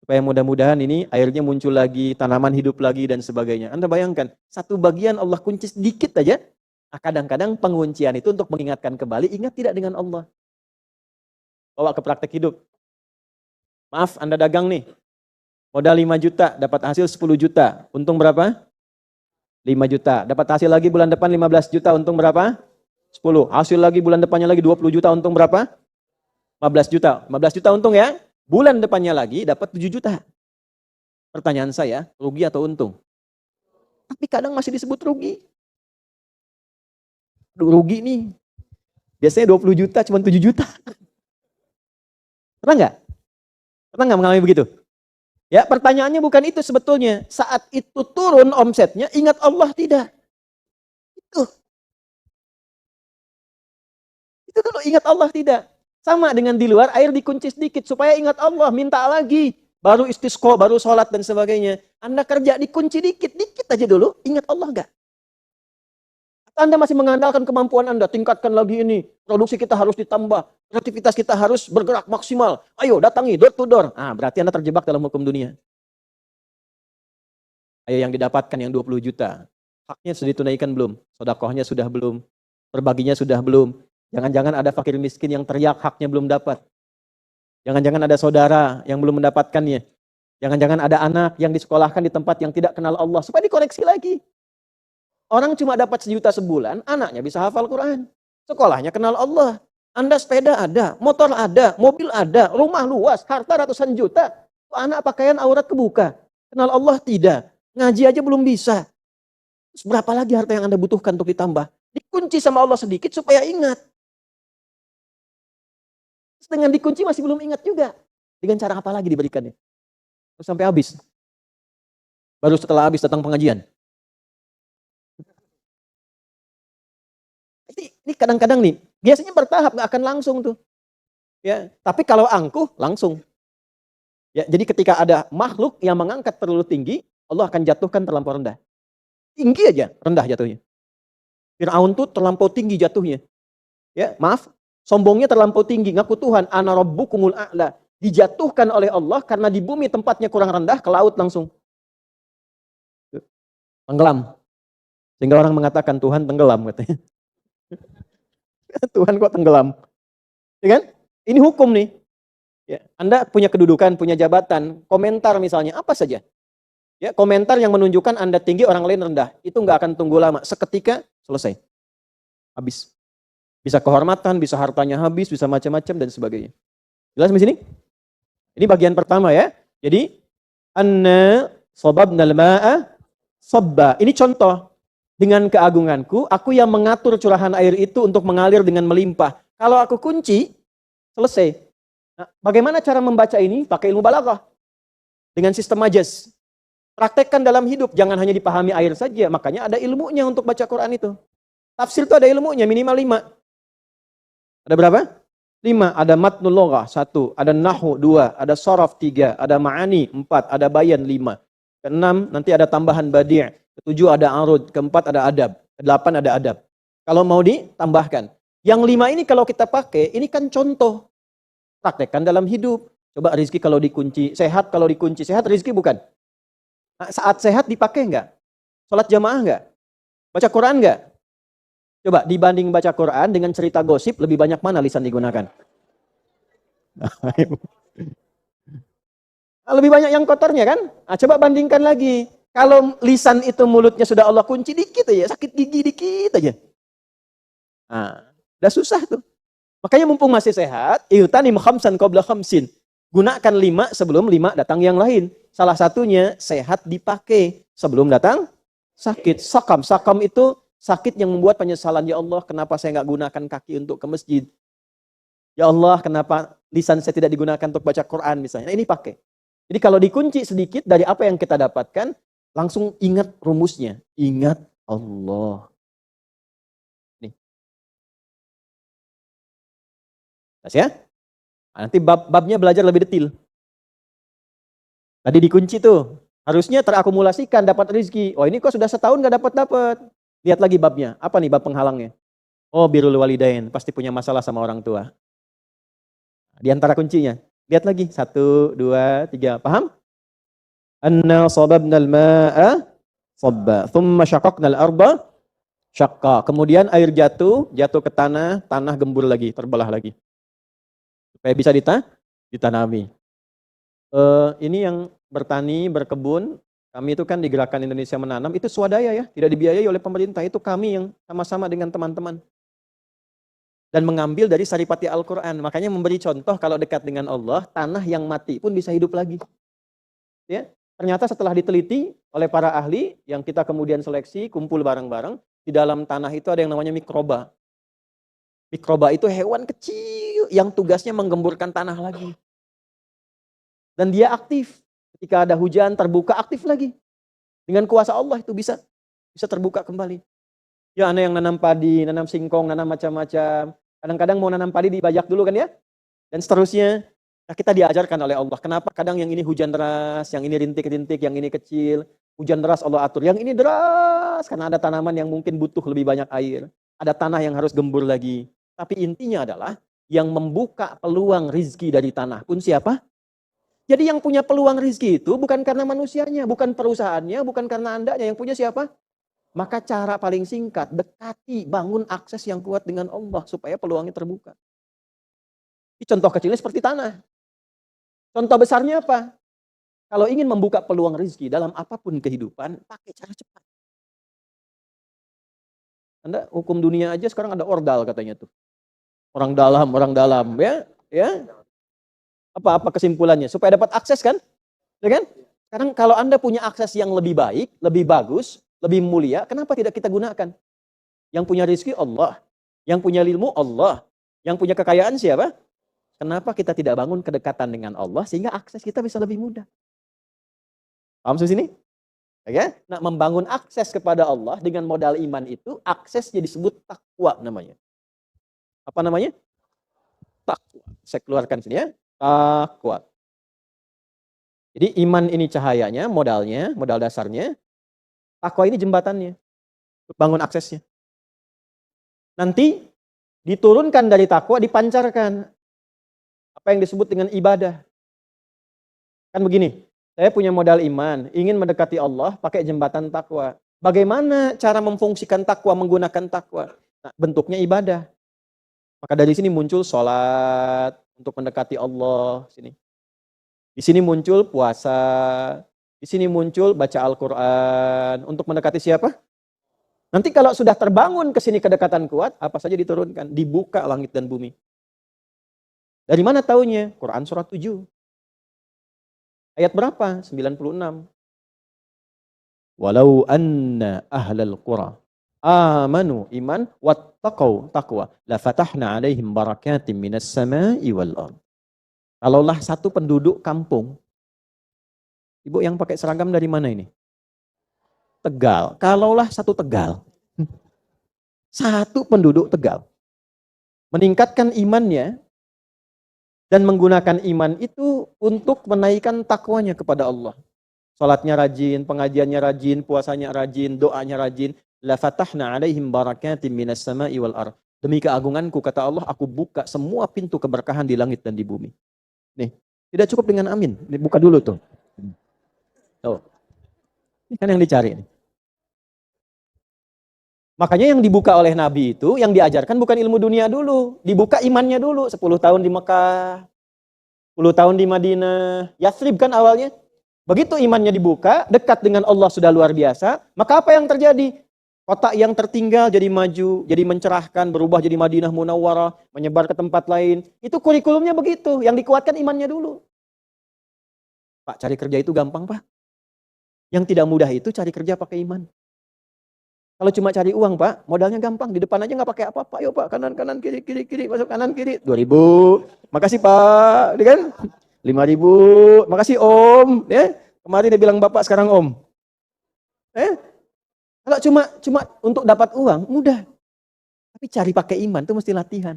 Supaya mudah-mudahan ini airnya muncul lagi, tanaman hidup lagi dan sebagainya. Anda bayangkan, satu bagian Allah kunci sedikit aja. Kadang-kadang penguncian itu untuk mengingatkan kembali, ingat tidak dengan Allah. Bawa ke praktek hidup. Maaf, Anda dagang nih. Modal 5 juta, dapat hasil 10 juta. Untung berapa? 5 juta. Dapat hasil lagi bulan depan 15 juta, untung berapa? 10. Hasil lagi bulan depannya lagi 20 juta, untung berapa? 15 juta. 15 juta untung ya. Bulan depannya lagi dapat 7 juta. Pertanyaan saya, rugi atau untung? Tapi kadang masih disebut rugi. Rugi nih. Biasanya 20 juta, cuma 7 juta. Pernah nggak? Pernah nggak mengalami begitu? Ya, pertanyaannya bukan itu sebetulnya. Saat itu turun omsetnya, ingat Allah tidak? Itu dulu, ingat Allah tidak? Sama dengan di luar, air dikunci sedikit supaya ingat Allah, minta lagi. Baru istisqa, baru sholat dan sebagainya. Anda kerja dikunci dikit aja dulu, ingat Allah nggak? Anda masih mengandalkan kemampuan Anda, tingkatkan lagi ini. Produksi kita harus ditambah, kreativitas kita harus bergerak maksimal. Ayo datangi, door to door. Berarti Anda terjebak dalam hukum dunia. Ayo yang didapatkan yang 20 juta. Haknya sudah ditunaikan belum? Sedekahnya sudah belum? Berbaginya sudah belum? Jangan-jangan ada fakir miskin yang teriak haknya belum dapat. Jangan-jangan ada saudara yang belum mendapatkannya. Jangan-jangan ada anak yang disekolahkan di tempat yang tidak kenal Allah. Supaya dikoreksi lagi. Orang cuma dapat 1 juta sebulan, anaknya bisa hafal Quran. Sekolahnya kenal Allah. Anda sepeda ada, motor ada, mobil ada, rumah luas, harta ratusan juta. Anak pakaian aurat kebuka. Kenal Allah tidak. Ngaji aja belum bisa. Terus berapa lagi harta yang Anda butuhkan untuk ditambah? Dikunci sama Allah sedikit supaya ingat. Terus dengan dikunci masih belum ingat juga. Dengan cara apa lagi diberikannya? Terus sampai habis. Baru setelah habis datang pengajian. Ini kadang-kadang nih, biasanya bertahap, nggak akan langsung tuh. Ya, tapi kalau angkuh langsung. Ya, jadi ketika ada makhluk yang mengangkat terlalu tinggi, Allah akan jatuhkan terlampau rendah. Tinggi aja, rendah jatuhnya. Fir'aun tuh terlampau tinggi jatuhnya. Ya, maaf, sombongnya terlampau tinggi, ngaku Tuhan, ana rabbukumul a'la. Dijatuhkan oleh Allah karena di bumi tempatnya kurang rendah, ke laut langsung. Tenggelam. Sehingga orang mengatakan Tuhan tenggelam katanya. Tuhan kok tenggelam? Ya kan? Ini hukum nih. Ya, Anda punya kedudukan, punya jabatan, komentar misalnya, apa saja. Ya, komentar yang menunjukkan Anda tinggi, orang lain rendah. Itu nggak akan tunggu lama. Seketika selesai. Habis. Bisa kehormatan, bisa hartanya habis, bisa macam-macam dan sebagainya. Jelas di sini? Ini bagian pertama ya. Jadi, anna sababnal ma'a sabba. Ini contoh. Dengan keagunganku, aku yang mengatur curahan air itu untuk mengalir dengan melimpah. Kalau aku kunci, selesai. Nah, bagaimana cara membaca ini? Pakai ilmu balaghah. Dengan sistem majaz. Praktekkan dalam hidup, jangan hanya dipahami air saja. Makanya ada ilmunya untuk baca Quran itu. Tafsir itu ada ilmunya, minimal 5. Ada berapa? 5. Ada matnul loghah 1, ada nahwu 2, ada sharaf 3, ada ma'ani 4, ada bayan 5. Ke-6 nanti ada tambahan badi'. Ketujuh ada arud, keempat ada adab, kedelapan ada adab. Kalau mau ditambahkan. Yang 5 ini kalau kita pakai, ini kan contoh. Praktekkan dalam hidup. Coba rizki kalau dikunci, sehat kalau dikunci. Sehat rizki bukan? Nah, saat sehat dipakai enggak? Sholat jamaah enggak? Baca Quran enggak? Coba dibanding baca Quran dengan cerita gosip, lebih banyak mana lisan digunakan? Lebih banyak yang kotornya kan? Nah, coba bandingkan lagi. Kalau lisan itu mulutnya sudah Allah kunci dikit aja, sakit gigi dikit aja. Nah, udah susah tuh. Makanya mumpung masih sehat, ihtanim khamsan qabla khamsin. Gunakan 5 sebelum 5 datang yang lain. Salah satunya sehat dipakai sebelum datang sakit. Sakam. Sakam itu sakit yang membuat penyesalan. Ya Allah, kenapa saya nggak gunakan kaki untuk ke masjid? Ya Allah, kenapa lisan saya tidak digunakan untuk baca Quran misalnya. Nah, ini pakai. Jadi kalau dikunci sedikit dari apa yang kita dapatkan, langsung ingat rumusnya. Ingat Allah. Nih. Mas ya? Nanti babnya belajar lebih detail. Tadi dikunci tuh. Harusnya terakumulasikan dapat rezeki. Oh ini kok sudah setahun nggak dapat. Lihat lagi babnya. Apa nih bab penghalangnya? Oh birrul walidain. Pasti punya masalah sama orang tua. Di antara kuncinya. Lihat lagi. 1, 2, 3. Paham? Anna sababnal ma'a sabba. Thumma syaqaqnal arba syaqqa. Kemudian air jatuh ke tanah gembur lagi, terbelah lagi. Supaya bisa ditanami. Ini yang bertani, berkebun, kami itu kan di Gerakan Indonesia Menanam, itu swadaya ya, tidak dibiayai oleh pemerintah, itu kami yang sama-sama dengan teman-teman. Dan mengambil dari saripati Al-Quran, makanya memberi contoh kalau dekat dengan Allah, tanah yang mati pun bisa hidup lagi. Ya, ternyata setelah diteliti oleh para ahli, yang kita kemudian seleksi, kumpul bareng-bareng, di dalam tanah itu ada yang namanya mikroba. Mikroba itu hewan kecil yang tugasnya menggemburkan tanah lagi. Dan dia aktif. Ketika ada hujan terbuka aktif lagi. Dengan kuasa Allah itu bisa terbuka kembali. Ya ada yang nanam padi, nanam singkong, nanam macam-macam. Kadang-kadang mau nanam padi dibajak dulu kan ya. Dan seterusnya. Nah, kita diajarkan oleh Allah. Kenapa kadang yang ini hujan deras, yang ini rintik-rintik, yang ini kecil. Hujan deras Allah atur. Yang ini deras karena ada tanaman yang mungkin butuh lebih banyak air. Ada tanah yang harus gembur lagi. Tapi intinya adalah yang membuka peluang rizki dari tanah pun siapa? Jadi yang punya peluang rizki itu bukan karena manusianya, bukan perusahaannya, bukan karena andanya. Yang punya siapa? Maka cara paling singkat, dekati, bangun akses yang kuat dengan Allah supaya peluangnya terbuka. Ini contoh kecilnya seperti tanah. Contoh besarnya apa? Kalau ingin membuka peluang rizki dalam apapun kehidupan, pakai cara cepat. Anda hukum dunia aja sekarang ada ordal katanya tuh. Orang dalam, ya. Apa kesimpulannya? Supaya dapat akses kan? Ya kan? Sekarang kalau Anda punya akses yang lebih baik, lebih bagus, lebih mulia, kenapa tidak kita gunakan? Yang punya rezeki Allah, yang punya ilmu Allah, yang punya kekayaan siapa? Kenapa kita tidak bangun kedekatan dengan Allah sehingga akses kita bisa lebih mudah? Paham sampai sini? Ya? Nah, membangun akses kepada Allah dengan modal iman itu, aksesnya disebut takwa namanya. Apa namanya? Takwa. Saya keluarkan sini ya. Takwa. Jadi iman ini cahayanya, modal dasarnya. Takwa ini jembatannya. Bangun aksesnya. Nanti diturunkan dari takwa, dipancarkan. Apa yang disebut dengan ibadah. Kan begini, saya punya modal iman, ingin mendekati Allah pakai jembatan takwa. Bagaimana cara memfungsikan takwa, menggunakan takwa? Nah, bentuknya ibadah. Maka dari sini muncul sholat untuk mendekati Allah. Di sini muncul puasa. Di sini muncul baca Al-Quran. Untuk mendekati siapa? Nanti kalau sudah terbangun ke sini kedekatan kuat, apa saja diturunkan? Dibuka langit dan bumi. Dari mana taunya? Quran surat 7. Ayat berapa? 96. Walau anna ahlal qura amanu iman wattaqau taqwa la fatahna alaihim barakatim minas sama'i wal ard. Kalaulah satu penduduk kampung. Ibu yang pakai seragam dari mana ini? Tegal. Kalaulah satu Tegal. Satu penduduk Tegal meningkatkan imannya dan menggunakan iman itu untuk menaikkan takwanya kepada Allah Salatnya rajin, pengajiannya rajin, puasanya rajin, doanya rajin. La fatahna alaihim barakatim minas sama'i wal ardh. Demi keagunganku, kata Allah, aku buka semua pintu keberkahan di langit dan di bumi. Nih, tidak cukup dengan amin. Nih, buka dulu tuh. Tuh. Ini kan yang dicari. Makanya yang dibuka oleh Nabi itu, yang diajarkan bukan ilmu dunia dulu. Dibuka imannya dulu. 10 tahun di Mekah, 10 tahun di Madinah. Yathrib kan awalnya. Begitu imannya dibuka, dekat dengan Allah sudah luar biasa. Maka apa yang terjadi? Kota yang tertinggal jadi maju, jadi mencerahkan, berubah jadi Madinah Munawwarah, menyebar ke tempat lain. Itu kurikulumnya begitu. Yang dikuatkan imannya dulu. Pak, cari kerja itu gampang, Pak. Yang tidak mudah itu cari kerja pakai iman. Kalau cuma cari uang, Pak, modalnya gampang. Di depan aja nggak pakai apa-apa. Ayo, Pak, kanan, kiri, masuk kanan, kiri. 2.000. Makasih, Pak. Dia kan? 5.000. Makasih, Om. Ya. Kemarin dia bilang Bapak, sekarang Om. Kalau cuma untuk dapat uang, mudah. Tapi cari pakai iman, itu mesti latihan.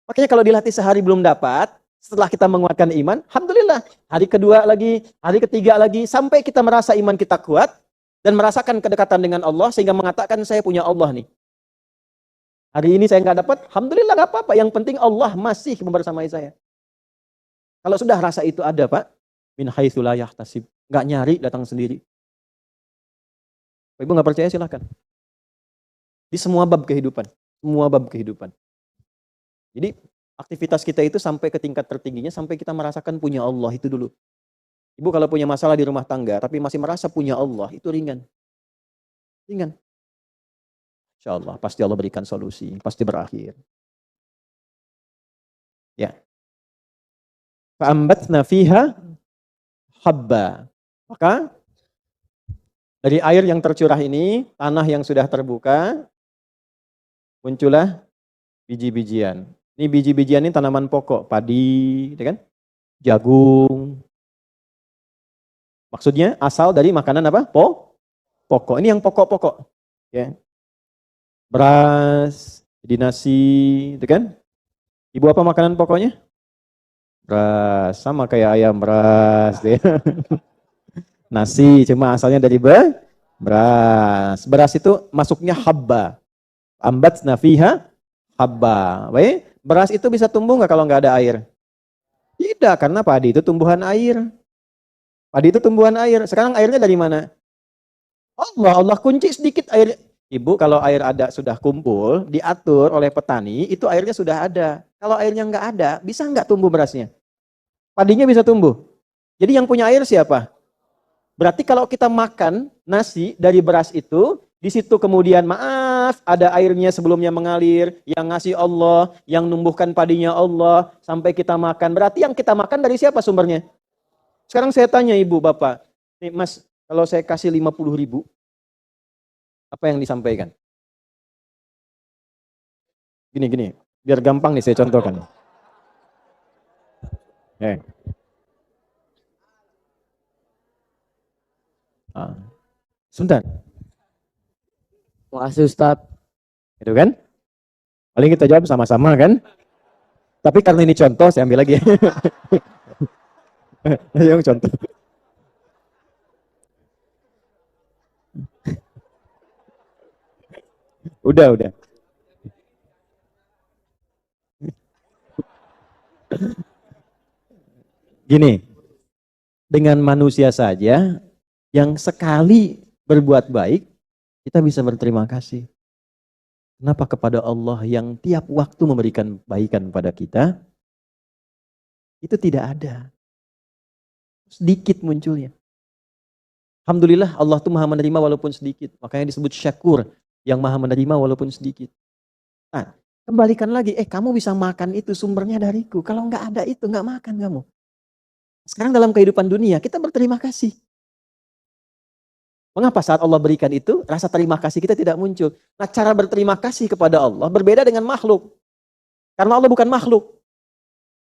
Makanya kalau dilatih sehari belum dapat, setelah kita menguatkan iman, alhamdulillah. Hari kedua lagi, hari ketiga lagi, sampai kita merasa iman kita kuat, dan merasakan kedekatan dengan Allah, sehingga mengatakan saya punya Allah nih. Hari ini saya nggak dapat, alhamdulillah nggak apa-apa. Yang penting Allah masih membersamai saya. Kalau sudah rasa itu ada, Pak, min haitsu la yahtasib, nggak nyari, datang sendiri. Ibu nggak percaya silahkan. Di semua bab kehidupan. Jadi aktivitas kita itu sampai ke tingkat tertingginya, sampai kita merasakan punya Allah itu dulu. Ibu kalau punya masalah di rumah tangga, tapi masih merasa punya Allah, itu ringan. Ringan. Insya Allah, pasti Allah berikan solusi, pasti berakhir. Ya. Fa'ambatna fiha habba. Maka dari air yang tercurah ini, tanah yang sudah terbuka, muncullah biji-bijian. Ini biji-bijian ini tanaman pokok, padi, kan? Jagung. Maksudnya asal dari makanan apa? Pokok. Ini yang pokok-pokok. Ya. Beras, jadi nasi, itu kan? Ibu apa makanan pokoknya? Beras, sama kayak ayam beras. Ya. Nasi, cuma asalnya dari beras. Beras itu masuknya habba. Ambatna fiha habba. Baik, beras itu bisa tumbuh nggak kalau nggak ada air? Tidak, karena padi itu tumbuhan air. Padi itu tumbuhan air. Sekarang airnya dari mana? Allah kunci sedikit air. Ibu, kalau air ada sudah kumpul, diatur oleh petani, itu airnya sudah ada. Kalau airnya nggak ada, bisa nggak tumbuh berasnya? Padinya bisa tumbuh. Jadi yang punya air siapa? Berarti kalau kita makan nasi dari beras itu, di situ kemudian maaf, ada airnya sebelumnya mengalir, yang ngasih Allah, yang numbuhkan padinya Allah, sampai kita makan. Berarti yang kita makan dari siapa sumbernya? Sekarang saya tanya ibu, bapak, nih Mas, kalau saya kasih 50.000, apa yang disampaikan? Gini, biar gampang nih saya contohkan. Sebentar. Makasih Ustadz. Itu kan? Paling kita jawab sama-sama kan? Tapi karena ini contoh, saya ambil lagi. Yang contoh. Udah. Gini, dengan manusia saja yang sekali berbuat baik, kita bisa berterima kasih. Kenapa kepada Allah yang tiap waktu memberikan kebaikan pada kita, itu tidak ada. Sedikit munculnya. Alhamdulillah Allah tuh maha menerima walaupun sedikit. Makanya disebut syakur, yang maha menerima walaupun sedikit. Nah, kembalikan lagi, kamu bisa makan itu sumbernya dariku. Kalau nggak ada itu, nggak makan kamu. Sekarang dalam kehidupan dunia, kita berterima kasih. Mengapa saat Allah berikan itu, rasa terima kasih kita tidak muncul? Nah, cara berterima kasih kepada Allah berbeda dengan makhluk. Karena Allah bukan makhluk.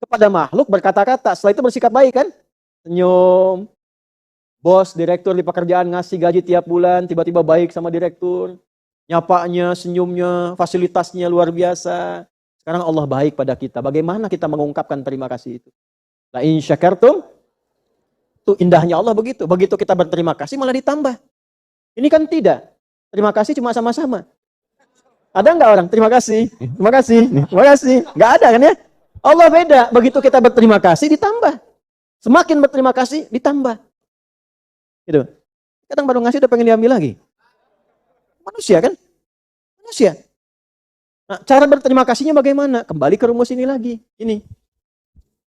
Kepada makhluk berkata-kata, setelah itu bersikap baik kan? Senyum. Bos, direktur di pekerjaan ngasih gaji tiap bulan, tiba-tiba baik sama direktur. Nyapanya, senyumnya, fasilitasnya luar biasa. Sekarang Allah baik pada kita. Bagaimana kita mengungkapkan terima kasih itu? La in syakartum Itu indahnya Allah begitu. Begitu kita berterima kasih malah ditambah. Ini kan tidak. Terima kasih cuma sama-sama. Ada nggak orang? Terima kasih, terima kasih, terima kasih. Nggak ada kan ya? Allah beda. Begitu kita berterima kasih ditambah. Semakin berterima kasih ditambah. Gitu. Kadang baru ngasih udah pengen diambil lagi. Manusia kan? Manusia. Nah, cara berterima kasihnya bagaimana? Kembali ke rumus ini lagi. Ini.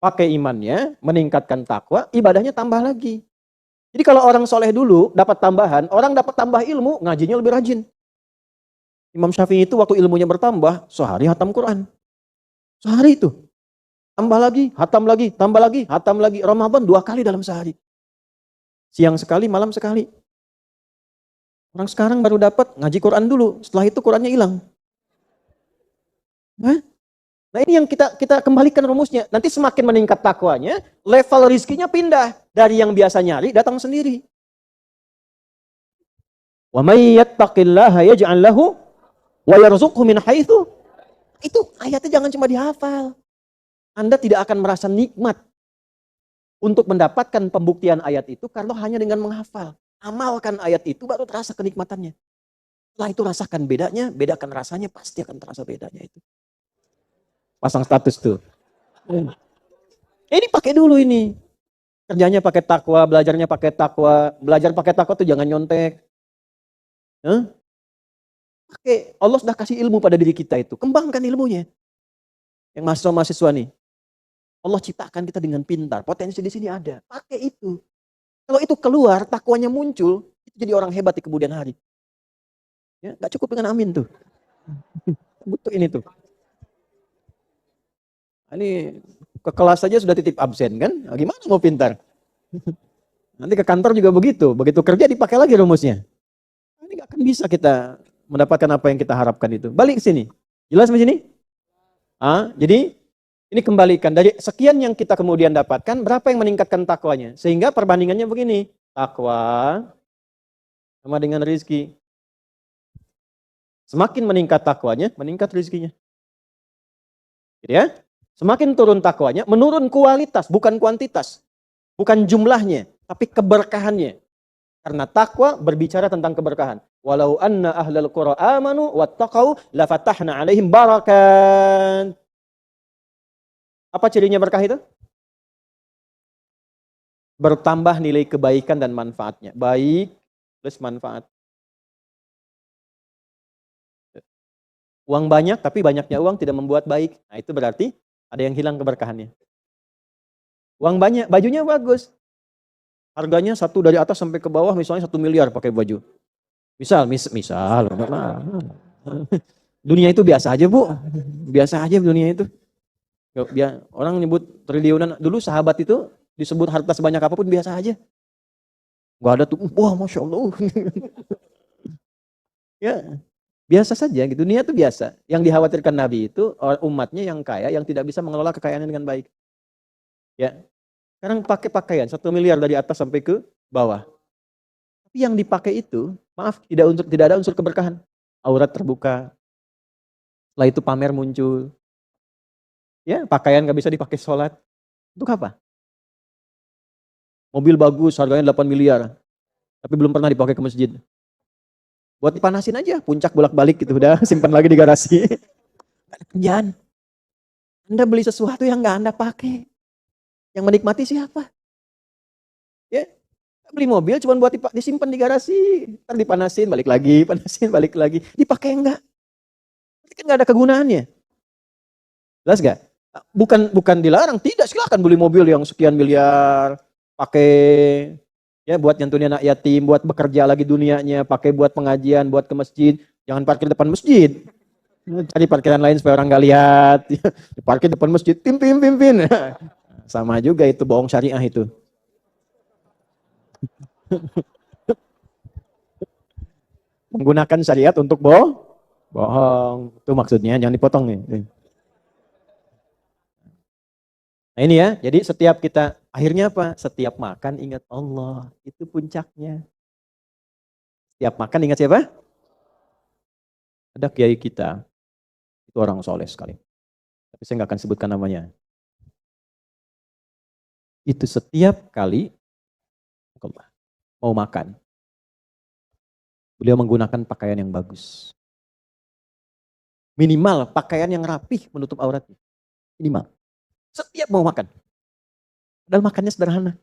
Pakai imannya, meningkatkan takwa, ibadahnya tambah lagi. Jadi kalau orang soleh dulu dapat tambahan, orang dapat tambah ilmu, ngajinya lebih rajin. Imam Syafi'i itu waktu ilmunya bertambah, sehari hatam Quran. Sehari itu. Tambah lagi, hatam lagi, tambah lagi, hatam lagi. Ramadan 2 kali dalam sehari. Siang sekali, malam sekali. Orang sekarang baru dapat ngaji Quran dulu, setelah itu Qurannya hilang. Hah? Nah ini yang kita kembalikan rumusnya. Nanti semakin meningkat takwanya, level rizkinya pindah. Dari yang biasa nyari, datang sendiri. Wa may yattaqillaha yaj'al lahu wa yarzuqhu min haitsu. Itu ayatnya jangan cuma dihafal. Anda tidak akan merasa nikmat untuk mendapatkan pembuktian ayat itu kalau hanya dengan menghafal. Amalkan ayat itu baru terasa kenikmatannya. Setelah itu rasakan bedanya, bedakan rasanya, pasti akan terasa bedanya itu. Pasang status tuh. Ini pakai dulu ini. Kerjanya pakai takwa, belajarnya pakai takwa. Belajar pakai takwa tuh jangan nyontek. Pakai. Allah sudah kasih ilmu pada diri kita itu. Kembangkan ilmunya. Yang mahasiswa-mahasiswa nih. Allah ciptakan kita dengan pintar. Potensi di sini ada. Pakai itu. Kalau itu keluar, takwanya muncul, itu jadi orang hebat di kemudian hari. Ya, gak cukup dengan amin tuh. Butuh ini tuh. Ini ke kelas saja sudah titip absen kan? Nah, gimana mau pintar? Nanti ke kantor juga begitu. Begitu kerja dipakai lagi rumusnya. Ini gak akan bisa kita mendapatkan apa yang kita harapkan itu. Balik ke sini. Jelas di sini? Jadi ini kembalikan. Dari sekian yang kita kemudian dapatkan, berapa yang meningkatkan takwanya? Sehingga perbandingannya begini. Takwa sama dengan rizki. Semakin meningkat takwanya, meningkat rizkinya. Gitu ya? Semakin turun takwanya, menurun kualitas, bukan kuantitas. Bukan jumlahnya, tapi keberkahannya. Karena takwa berbicara tentang keberkahan. Walau anna ahlal qura amanu wattaqau lafatahna alaihim barakat. Apa cirinya berkah itu? Bertambah nilai kebaikan dan manfaatnya. Baik plus manfaat. Uang banyak, tapi banyaknya uang tidak membuat baik. Nah itu berarti ada yang hilang keberkahannya. Uang banyak, bajunya bagus. Harganya satu dari atas sampai ke bawah, misalnya 1 miliar pakai baju. Misal. Dunia itu biasa aja bu. Biasa aja dunia itu. Orang nyebut triliunan. Dulu sahabat itu disebut harta sebanyak apapun biasa aja. Gak ada tuh, wah Masya Allah. Ya, biasa saja gitu. Dunia itu biasa. Yang dikhawatirkan Nabi itu umatnya yang kaya yang tidak bisa mengelola kekayaannya dengan baik. Ya. Sekarang pakai pakaian 1 miliar dari atas sampai ke bawah. Tapi yang dipakai itu, maaf, tidak ada unsur keberkahan. Aurat terbuka. Setelah itu pamer muncul. Ya, pakaian nggak bisa dipakai sholat. Untuk apa? Mobil bagus, harganya 8 miliar. Tapi belum pernah dipakai ke masjid. Buat dipanasin aja, puncak bolak-balik gitu, udah simpan lagi di garasi. Ada kerjaan. Anda beli sesuatu yang nggak Anda pakai. Yang menikmati siapa? Ya, beli mobil cuma buat disimpan di garasi. Ntar dipanasin, balik lagi, panasin, balik lagi. Dipakai enggak? Berarti kan nggak ada kegunaannya. Jelas gak? Bukan dilarang, tidak, silakan beli mobil yang sekian miliar, pakai ya buat nyantunin anak yatim, buat bekerja lagi dunianya, pakai buat pengajian, buat ke masjid, jangan parkir depan masjid. Cari parkiran lain supaya orang nggak lihat. Parkir depan masjid, pimpin. Sama juga itu bohong syariah itu. Menggunakan syariat untuk bohong. Itu maksudnya, jangan dipotong nih. Nah ini ya, jadi setiap kita, akhirnya apa? Setiap makan ingat Allah, itu puncaknya. Setiap makan ingat siapa? Ada kiai kita, itu orang soleh sekali. Tapi saya nggak akan sebutkan namanya. Itu setiap kali mau makan. Beliau menggunakan pakaian yang bagus. Minimal pakaian yang rapih menutup auratnya. Minimal. Setiap mau makan. Padahal makannya sederhana.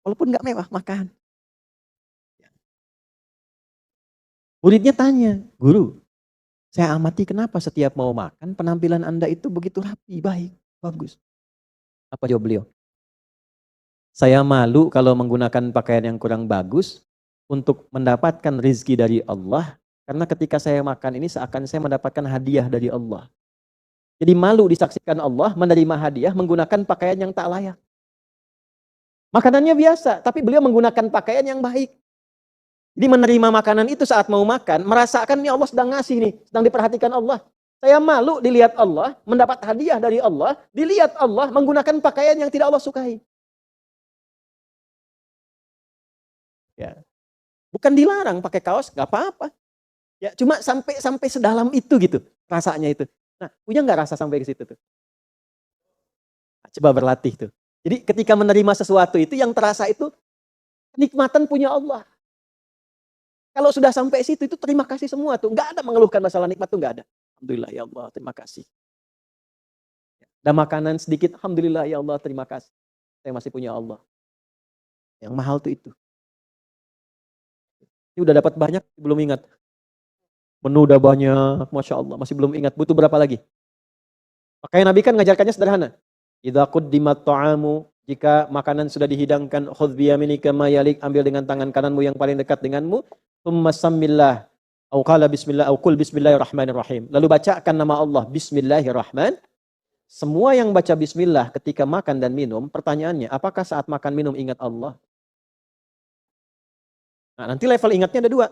Walaupun nggak mewah, makan. Muridnya tanya, guru, saya amati kenapa setiap mau makan penampilan Anda itu begitu rapi, baik, bagus. Apa jawab beliau? Saya malu kalau menggunakan pakaian yang kurang bagus untuk mendapatkan rizki dari Allah. Karena ketika saya makan ini seakan saya mendapatkan hadiah dari Allah. Jadi malu disaksikan Allah menerima hadiah menggunakan pakaian yang tak layak. Makanannya biasa, tapi beliau menggunakan pakaian yang baik. Jadi menerima makanan itu saat mau makan, merasakan ini Allah sedang ngasih nih, sedang diperhatikan Allah. Saya malu dilihat Allah, mendapat hadiah dari Allah, dilihat Allah menggunakan pakaian yang tidak Allah sukai. Ya. Bukan dilarang pakai kaos, nggak apa-apa. Ya, cuma sampai sedalam itu gitu, rasanya itu. Nah, punya nggak rasa sampai ke situ tuh? Coba berlatih tuh. Jadi ketika menerima sesuatu itu yang terasa itu kenikmatan punya Allah. Kalau sudah sampai situ itu terima kasih semua tuh. Nggak ada mengeluhkan masalah nikmat tuh, nggak ada. Alhamdulillah ya Allah, terima kasih. Dan makanan sedikit, alhamdulillah ya Allah, terima kasih. Saya masih punya Allah. Yang mahal tuh itu. Ini udah dapat banyak, belum ingat. Menu udah banyak, Masya Allah, masih belum ingat. Butuh berapa lagi? Makanya Nabi kan ngajarkannya sederhana. Idza quddimat ta'amu, jika makanan sudah dihidangkan, khudh biyaminika ma yalik, ambil dengan tangan kananmu yang paling dekat denganmu, tsumma sammillah, au qala bismillah, au qul bismillahirrahmanirrahim. Lalu bacakan nama Allah, bismillahirrahmanirrahim. Semua yang baca bismillah ketika makan dan minum, pertanyaannya, apakah saat makan minum ingat Allah? Nah, nanti level ingatnya ada dua.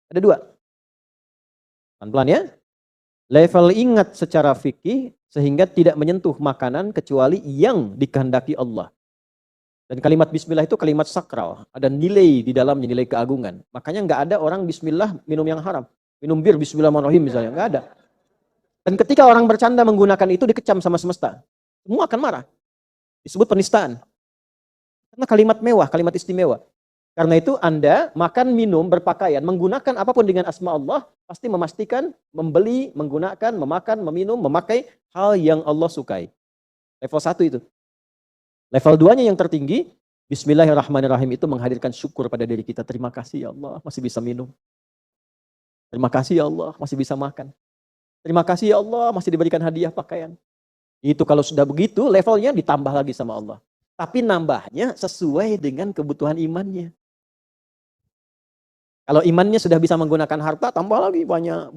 Ada dua. Pelan-pelan ya. Level ingat secara fikih sehingga tidak menyentuh makanan kecuali yang dikehendaki Allah. Dan kalimat bismillah itu kalimat sakral. Ada nilai di dalamnya, nilai keagungan. Makanya nggak ada orang bismillah minum yang haram. Minum bir bismillahirrahmanirrahim misalnya. Nggak ada. Dan ketika orang bercanda menggunakan itu dikecam sama semesta. Semua akan marah. Disebut penistaan. Karena kalimat mewah, kalimat istimewa. Karena itu Anda makan, minum, berpakaian, menggunakan apapun dengan asma Allah, pasti memastikan membeli, menggunakan, memakan, meminum, memakai hal yang Allah sukai. Level 1 itu. Level 2-nya yang tertinggi, bismillahirrahmanirrahim itu menghadirkan syukur pada diri kita. Terima kasih ya Allah, masih bisa minum. Terima kasih ya Allah, masih bisa makan. Terima kasih ya Allah, masih diberikan hadiah pakaian. Itu kalau sudah begitu, levelnya ditambah lagi sama Allah. Tapi nambahnya sesuai dengan kebutuhan imannya. Kalau imannya sudah bisa menggunakan harta, tambah lagi banyak.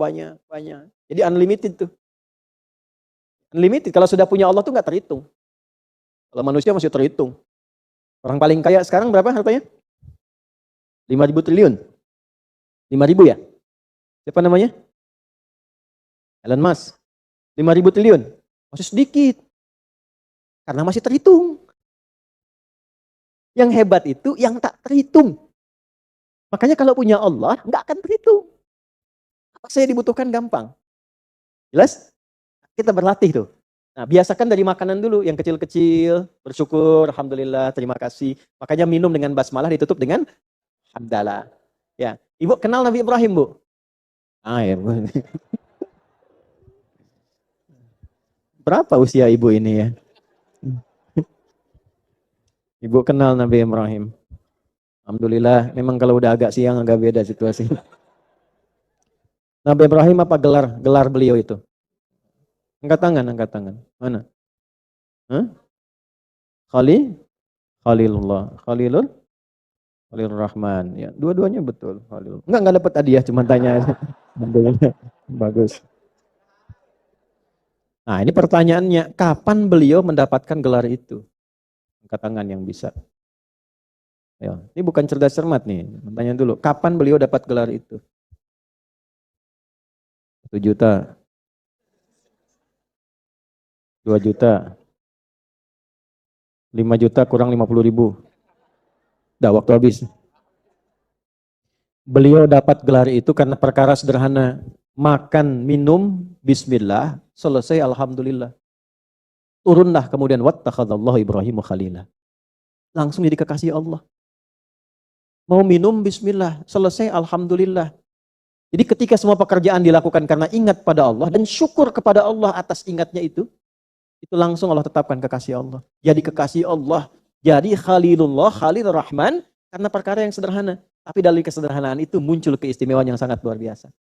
Jadi unlimited tuh. Unlimited, kalau sudah punya Allah tuh nggak terhitung. Kalau manusia masih terhitung. Orang paling kaya sekarang berapa hartanya? 5.000 triliun. 5.000 ya? Siapa namanya? Elon Musk. 5.000 triliun. Masih sedikit. Karena masih terhitung. Yang hebat itu yang tak terhitung. Makanya kalau punya Allah, nggak akan terhitung. Apa saya dibutuhkan gampang. Jelas? Kita berlatih tuh. Nah, biasakan dari makanan dulu, yang kecil-kecil, bersyukur, alhamdulillah, terima kasih. Makanya minum dengan basmalah ditutup dengan hamdalah. Ya, Ibu kenal Nabi Ibrahim, Bu? Ah, ya, Bu. Berapa usia Ibu ini ya? Ibu kenal Nabi Ibrahim. Alhamdulillah, memang kalau udah agak siang agak beda situasi. Nabi Ibrahim apa gelar beliau itu? Angkat tangan. Mana? Hah? Khalilullah. Khalilur Rahman. Ya, dua-duanya betul. Khalil. Enggak dapat hadiah, cuma tanya. Alhamdulillah. Bagus. Nah, ini pertanyaannya, kapan beliau mendapatkan gelar itu? Angkat tangan yang bisa. Ya, ini bukan cerdas cermat nih. Tanya dulu, kapan beliau dapat gelar itu? 1 juta. 2 juta. 5 juta kurang 50.000. Udah waktu habis. Beliau dapat gelar itu karena perkara sederhana. Makan, minum, bismillah, selesai alhamdulillah. Turunlah kemudian wattakhadallahu Ibrahim khalila. Langsung jadi kekasih Allah. Mau minum, bismillah. Selesai, alhamdulillah. Jadi ketika semua pekerjaan dilakukan karena ingat pada Allah dan syukur kepada Allah atas ingatnya itu langsung Allah tetapkan kekasih Allah. Jadi kekasih Allah. Jadi Khalilullah, Khalil Rahman, karena perkara yang sederhana. Tapi dari kesederhanaan itu muncul keistimewaan yang sangat luar biasa.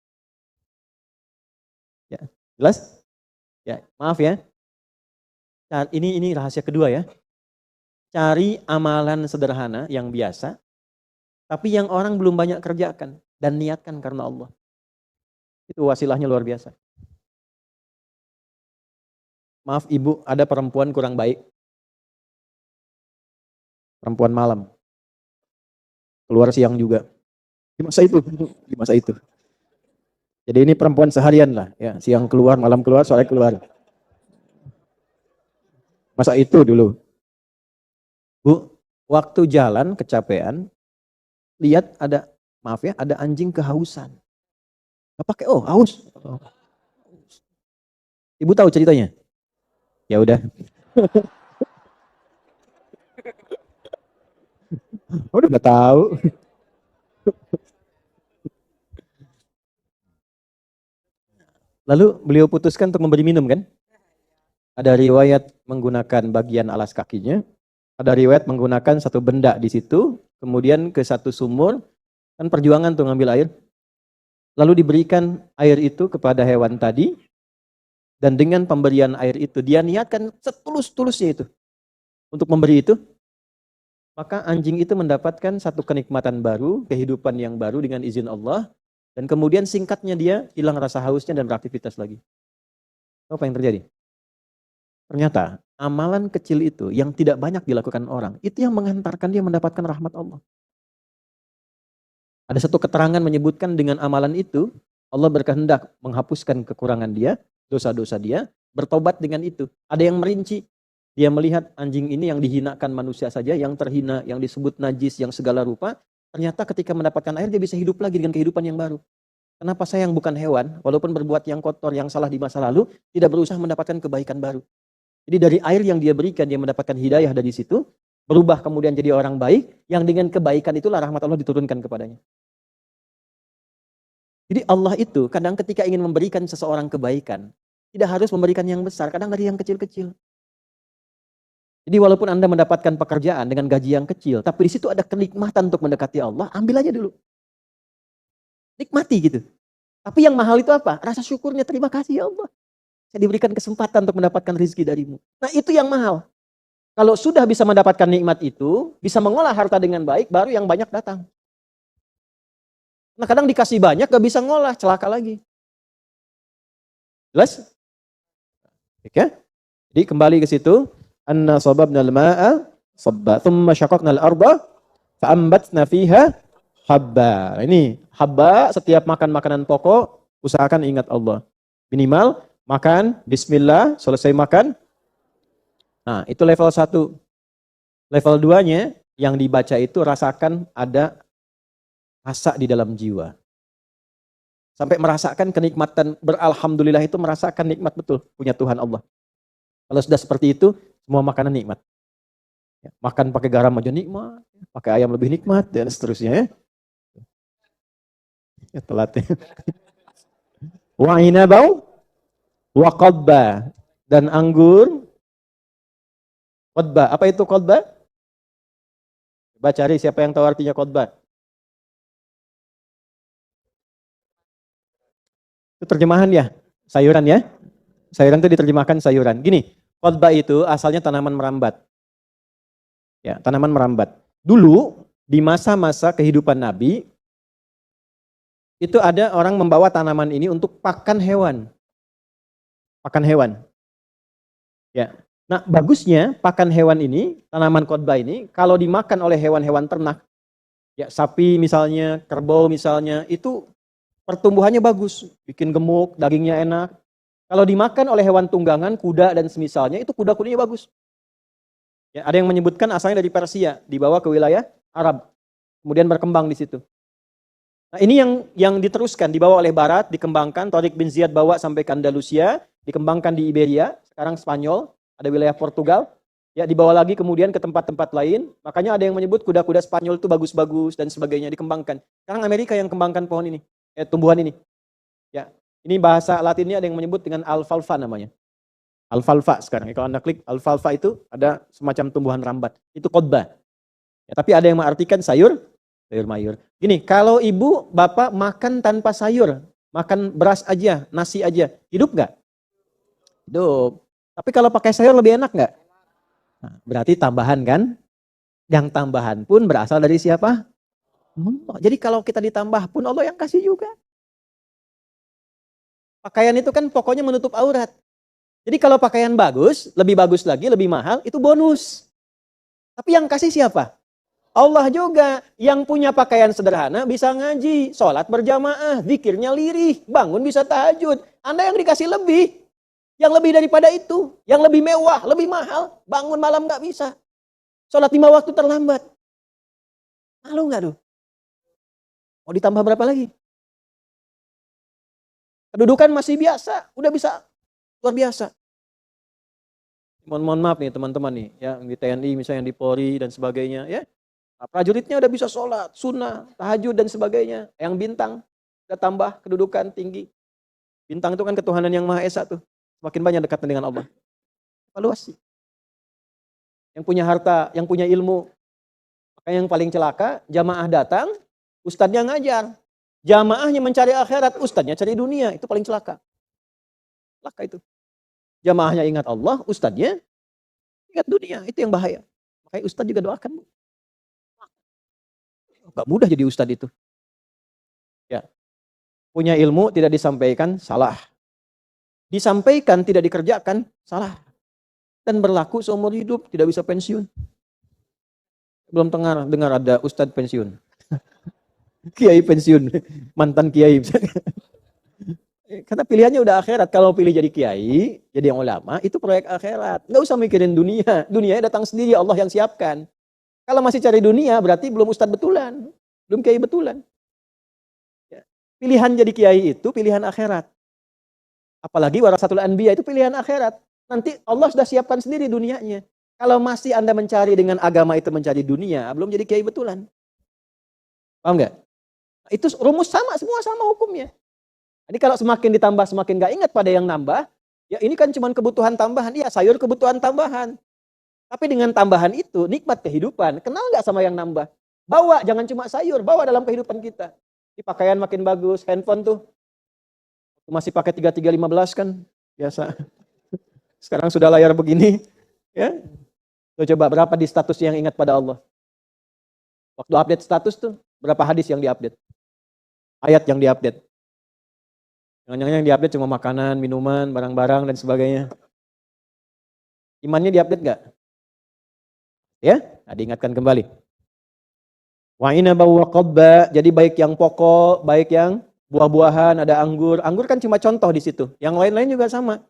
Ya, jelas? Ya, maaf ya. Ini rahasia kedua ya. Cari amalan sederhana yang biasa, tapi yang orang belum banyak kerjakan dan niatkan karena Allah. Itu wasilahnya luar biasa. Maaf ibu, ada perempuan kurang baik. Perempuan malam. Keluar siang juga. Di masa itu. Jadi ini perempuan seharian lah. Ya, siang keluar, malam keluar, sore keluar. Masa itu dulu. Bu, waktu jalan kecapean, lihat ada, maaf ya, ada anjing kehausan. Gak pakai, haus. Ibu tahu ceritanya? Ya udah. Udah gak tahu. Lalu beliau putuskan untuk memberi minum kan? Ada riwayat menggunakan bagian alas kakinya, ada riwayat menggunakan satu benda di situ, kemudian ke satu sumur, kan perjuangan tuh ngambil air. Lalu diberikan air itu kepada hewan tadi, dan dengan pemberian air itu, dia niatkan setulus-tulusnya itu untuk memberi itu, maka anjing itu mendapatkan satu kenikmatan baru, kehidupan yang baru dengan izin Allah, dan kemudian singkatnya dia hilang rasa hausnya dan beraktivitas lagi. Apa yang terjadi? Ternyata amalan kecil itu yang tidak banyak dilakukan orang, itu yang menghantarkan dia mendapatkan rahmat Allah. Ada satu keterangan menyebutkan dengan amalan itu, Allah berkehendak menghapuskan kekurangan dia, dosa-dosa dia, bertobat dengan itu. Ada yang merinci, dia melihat anjing ini yang dihinakan manusia saja, yang terhina, yang disebut najis, yang segala rupa, ternyata ketika mendapatkan air dia bisa hidup lagi dengan kehidupan yang baru. Kenapa saya yang bukan hewan, walaupun berbuat yang kotor, yang salah di masa lalu, tidak berusaha mendapatkan kebaikan baru. Jadi dari air yang dia berikan, dia mendapatkan hidayah dari situ, berubah kemudian jadi orang baik, yang dengan kebaikan itulah rahmat Allah diturunkan kepadanya. Jadi Allah itu kadang ketika ingin memberikan seseorang kebaikan, tidak harus memberikan yang besar, kadang dari yang kecil-kecil. Jadi walaupun Anda mendapatkan pekerjaan dengan gaji yang kecil, tapi di situ ada kenikmatan untuk mendekati Allah, ambil aja dulu. Nikmati gitu. Tapi yang mahal itu apa? Rasa syukurnya, terima kasih ya Allah. Saya diberikan kesempatan untuk mendapatkan rezeki darimu. Nah itu yang mahal. Kalau sudah bisa mendapatkan nikmat itu, bisa mengolah harta dengan baik, baru yang banyak datang. Nah kadang dikasih banyak, gak bisa ngolah, celaka lagi. Jelas? Oke? Jadi kembali ke situ. Anna sababnal ma'a sabba, thumma syaqaqnal arda, fa'ambatna fiha habba. Ini habba, setiap makan makanan pokok, usahakan ingat Allah. Minimal makan, bismillah, selesai makan. Nah, itu level 1. Level 2-nya, yang dibaca itu rasakan ada rasa di dalam jiwa. Sampai merasakan kenikmatan, beralhamdulillah itu merasakan nikmat betul, punya Tuhan Allah. Kalau sudah seperti itu, semua makanan nikmat. Makan pakai garam aja nikmat, pakai ayam lebih nikmat, dan seterusnya. Ya telat ya. Wa inabau wa qadba, dan anggur. Qadba, apa itu qadba? Coba cari siapa yang tahu artinya qadba. Itu terjemahan ya, sayuran ya. Sayuran itu diterjemahkan sayuran. Gini, qadba itu asalnya tanaman merambat. Ya, tanaman merambat. Dulu di masa-masa kehidupan Nabi, itu ada orang membawa tanaman ini untuk pakan hewan. Pakan hewan. Ya. Nah, bagusnya pakan hewan ini, tanaman qadba ini, kalau dimakan oleh hewan-hewan ternak, ya sapi misalnya, kerbau misalnya, itu pertumbuhannya bagus, bikin gemuk, dagingnya enak. Kalau dimakan oleh hewan tunggangan, kuda dan semisalnya, itu kuda-kudanya bagus. Ya, ada yang menyebutkan asalnya dari Persia, dibawa ke wilayah Arab, kemudian berkembang di situ. Nah, ini yang diteruskan, dibawa oleh Barat, dikembangkan. Tariq bin Ziyad bawa sampai ke Andalusia, dikembangkan di Iberia, sekarang Spanyol, ada wilayah Portugal. Ya, dibawa lagi kemudian ke tempat-tempat lain. Makanya ada yang menyebut kuda-kuda Spanyol itu bagus-bagus dan sebagainya, dikembangkan. Sekarang Amerika yang kembangkan pohon ini, tumbuhan ini. Ya, ini bahasa Latinnya ada yang menyebut dengan alfalfa namanya. Alfalfa sekarang. Kalau Anda klik alfalfa itu ada semacam tumbuhan rambat. Itu khotbah. Ya, tapi ada yang mengartikan sayur mayur. Gini, kalau ibu, bapak makan tanpa sayur, makan beras aja, nasi aja, hidup nggak? Hidup. Tapi kalau pakai sayur lebih enak nggak? Nah, berarti tambahan kan? Yang tambahan pun berasal dari siapa? Allah. Jadi kalau kita ditambah pun Allah yang kasih juga. Pakaian itu kan pokoknya menutup aurat. Jadi kalau pakaian bagus, lebih bagus lagi, lebih mahal, itu bonus. Tapi yang kasih siapa? Allah juga. Yang punya pakaian sederhana bisa ngaji, sholat berjamaah, zikirnya lirih, bangun bisa tahajud. Anda yang dikasih lebih. Yang lebih daripada itu. Yang lebih mewah, lebih mahal. Bangun malam gak bisa. Sholat 5 waktu terlambat. Malu gak tuh? Mau ditambah berapa lagi? Kedudukan masih biasa. Udah bisa luar biasa. Mohon maaf nih teman-teman nih. Ya, di TNI misalnya, di Polri dan sebagainya. Ya, prajuritnya udah bisa sholat, sunnah, tahajud dan sebagainya. Yang bintang udah tambah kedudukan tinggi. Bintang itu kan ketuhanan yang Maha Esa tuh. Semakin banyak dekat dengan Allah. Evaluasi. Yang punya harta, yang punya ilmu. Makanya yang paling celaka, jamaah datang, ustadznya ngajar. Jamaahnya mencari akhirat, ustadznya cari dunia. Itu paling celaka. Celaka itu. Jamaahnya ingat Allah, ustadznya ingat dunia. Itu yang bahaya. Makanya ustadz juga doakan. Gak mudah jadi ustadz itu. Ya. Punya ilmu tidak disampaikan, salah. Disampaikan tidak dikerjakan, salah. Dan berlaku seumur hidup, tidak bisa pensiun. Belum dengar ada ustadz pensiun. Kiai pensiun, mantan kiai. Karena pilihannya udah akhirat. Kalau pilih jadi kiai, jadi yang ulama, itu proyek akhirat. Nggak usah mikirin dunia. Dunianya datang sendiri, Allah yang siapkan. Kalau masih cari dunia, berarti belum ustadz betulan. Belum kiai betulan. Pilihan jadi kiai itu pilihan akhirat. Apalagi warasatul anbiya itu pilihan akhirat. Nanti Allah sudah siapkan sendiri dunianya. Kalau masih Anda mencari dengan agama itu mencari dunia, belum jadi kiai betulan. Paham nggak? Itu rumus sama, semua sama hukumnya. Jadi kalau semakin ditambah semakin nggak ingat pada yang nambah, ya ini kan cuma kebutuhan tambahan. Iya, sayur kebutuhan tambahan. Tapi dengan tambahan itu nikmat kehidupan. Kenal nggak sama yang nambah? Bawa, jangan cuma sayur, bawa dalam kehidupan kita. Di pakaian makin bagus, handphone tuh masih pakai 3315 kan biasa. Sekarang sudah layar begini, ya. Tuh coba berapa di status yang ingat pada Allah? Waktu update status tuh berapa hadis yang diupdate? Ayat yang diupdate. Jangan-jangan yang diupdate cuma makanan, minuman, barang-barang dan sebagainya. Imannya diupdate nggak? Ya, nah, diingatkan kembali. Wa inaba wa qadba, jadi baik yang pokok, baik yang buah-buahan, ada anggur. Anggur kan cuma contoh di situ. Yang lain-lain juga sama.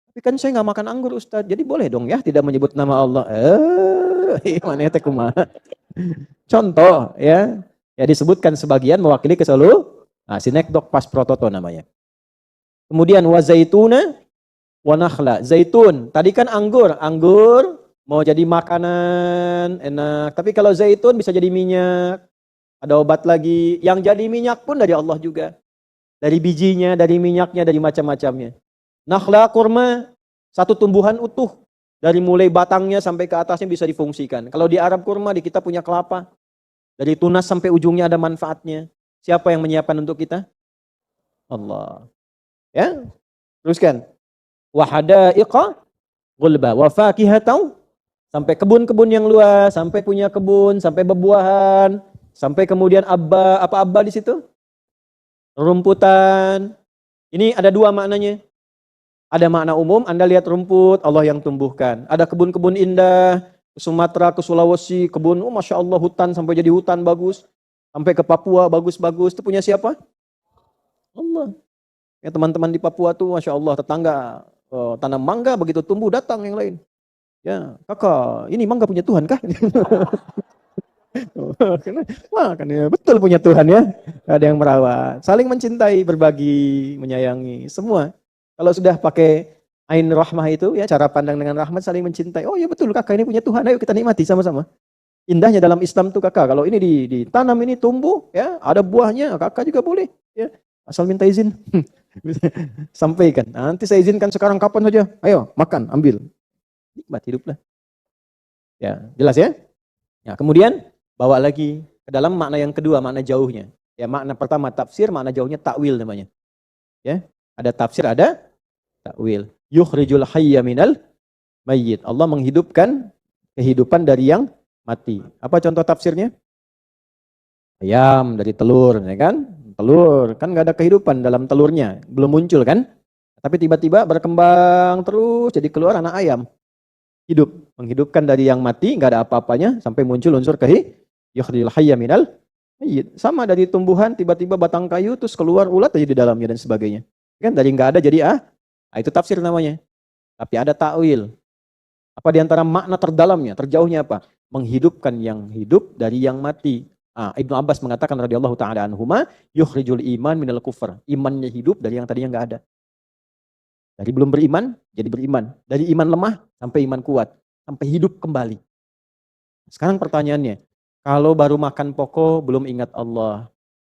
Tapi kan saya nggak makan anggur Ustaz. Jadi boleh dong ya tidak menyebut nama Allah. Mana teh kumaha? Contoh ya. Ya disebutkan sebagian mewakili keseluruhan. Nah, sinekdok pas prototo namanya. Kemudian wa zaituna wa nakhla. Zaitun, tadi kan anggur. Anggur mau jadi makanan enak. Tapi kalau zaitun bisa jadi minyak. Ada obat lagi. Yang jadi minyak pun dari Allah juga. Dari bijinya, dari minyaknya, dari macam-macamnya. Nakhla kurma, satu tumbuhan utuh. Dari mulai batangnya sampai ke atasnya bisa difungsikan. Kalau di Arab kurma, di kita punya kelapa. Dari tunas sampai ujungnya ada manfaatnya. Siapa yang menyiapkan untuk kita? Allah. Ya, teruskan. Wa hadaiqa ghulba wa fakihatan, sampai kebun-kebun yang luas, sampai punya kebun, sampai bebuahan, sampai kemudian apa abba di situ? Rumputan. Ini ada dua maknanya. Ada makna umum, Anda lihat rumput, Allah yang tumbuhkan. Ada kebun-kebun indah, ke Sumatera, ke Sulawesi, kebun, Masya Allah hutan, sampai jadi hutan bagus. Sampai ke Papua, bagus-bagus. Itu punya siapa? Allah. Ya teman-teman di Papua tuh, Masya Allah, tetangga tanam mangga, begitu tumbuh datang yang lain. Ya, kakak, ini mangga punya Tuhan kah? Wah, kan ya, betul punya Tuhan ya. Ada yang merawat, saling mencintai, berbagi, menyayangi, semua. Kalau sudah pakai Ain rahmah itu ya, cara pandang dengan rahmat, saling mencintai. Oh ya betul, kakak ini punya Tuhan, ayo kita nikmati sama-sama. Indahnya dalam Islam tuh kakak, kalau ini ditanam, ini tumbuh, ya ada buahnya, kakak juga boleh, ya asal minta izin. Sampaikan. Nanti saya izinkan sekarang kapan saja. Ayo makan, ambil. Nikmat hiduplah. Ya jelas ya. Ya kemudian bawa lagi ke dalam makna yang kedua, makna jauhnya. Ya makna pertama tafsir, makna jauhnya takwil namanya. Ya ada tafsir, ada takwil. Yukhrijul hayya minal mayyit. Allah menghidupkan kehidupan dari yang mati. Apa contoh tafsirnya? Ayam dari telur, ya kan? Telur, kan nggak ada kehidupan dalam telurnya, belum muncul kan? Tapi tiba-tiba berkembang terus, jadi keluar anak ayam. Hidup, menghidupkan dari yang mati, nggak ada apa-apanya, sampai muncul unsur yukhrijul hayya minal mayyit. Sama dari tumbuhan, tiba-tiba batang kayu, terus keluar ulat aja di dalamnya dan sebagainya. Kan dari nggak ada jadi itu tafsir namanya. Tapi ada takwil. Apa diantara makna terdalamnya, terjauhnya apa? Menghidupkan yang hidup dari yang mati. Ibnu Abbas mengatakan radhiyallahu taala anhuma, yukhrijul iman minal kufur. Imannya hidup dari yang tadinya nggak ada. Dari belum beriman jadi beriman. Dari iman lemah sampai iman kuat, sampai hidup kembali. Sekarang pertanyaannya, kalau baru makan pokok belum ingat Allah,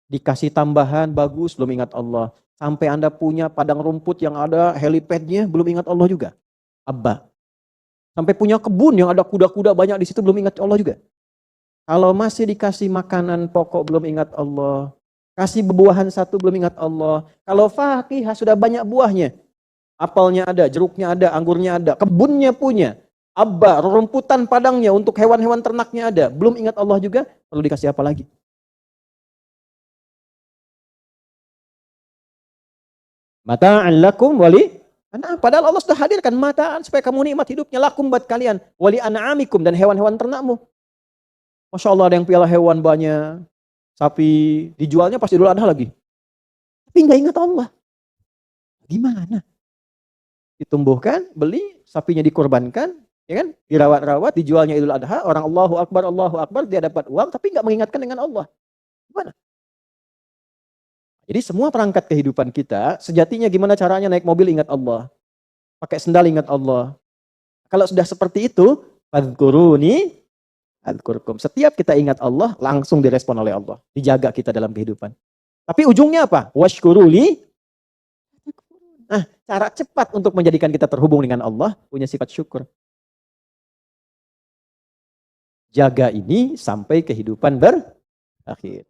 dikasih tambahan bagus belum ingat Allah, sampai Anda punya padang rumput yang ada helipadnya belum ingat Allah juga. Abba. Sampai punya kebun yang ada kuda-kuda banyak di situ belum ingat Allah juga. Kalau masih dikasih makanan pokok belum ingat Allah, kasih buah-buahan satu belum ingat Allah. Kalau fakihah sudah banyak buahnya, apelnya ada, jeruknya ada, anggurnya ada, kebunnya punya, abba, rumputan padangnya untuk hewan-hewan ternaknya ada, belum ingat Allah juga, perlu dikasih apa lagi? Mata'an lakum wali. Padahal Allah sudah hadirkan mata'an supaya kamu nikmat hidupnya, lakum buat kalian, wali an'amikum dan hewan-hewan ternakmu. Masya Allah ada yang piala hewan banyak, sapi dijualnya pas Idul Adha lagi. Tapi nggak ingat Allah. Gimana? Ditumbuhkan, beli, sapinya dikorbankan, ya kan? Dirawat-rawat, dijualnya Idul Adha, orang Allahu Akbar, dia dapat uang, tapi nggak mengingatkan dengan Allah. Gimana? Jadi semua perangkat kehidupan kita, sejatinya gimana caranya naik mobil ingat Allah. Pakai sendal ingat Allah. Kalau sudah seperti itu, fadhkuruni adkurkum. Setiap kita ingat Allah, langsung direspon oleh Allah. Dijaga kita dalam kehidupan. Tapi ujungnya apa? Washkuruli. Nah, cara cepat untuk menjadikan kita terhubung dengan Allah, punya sifat syukur. Jaga ini sampai kehidupan berakhir.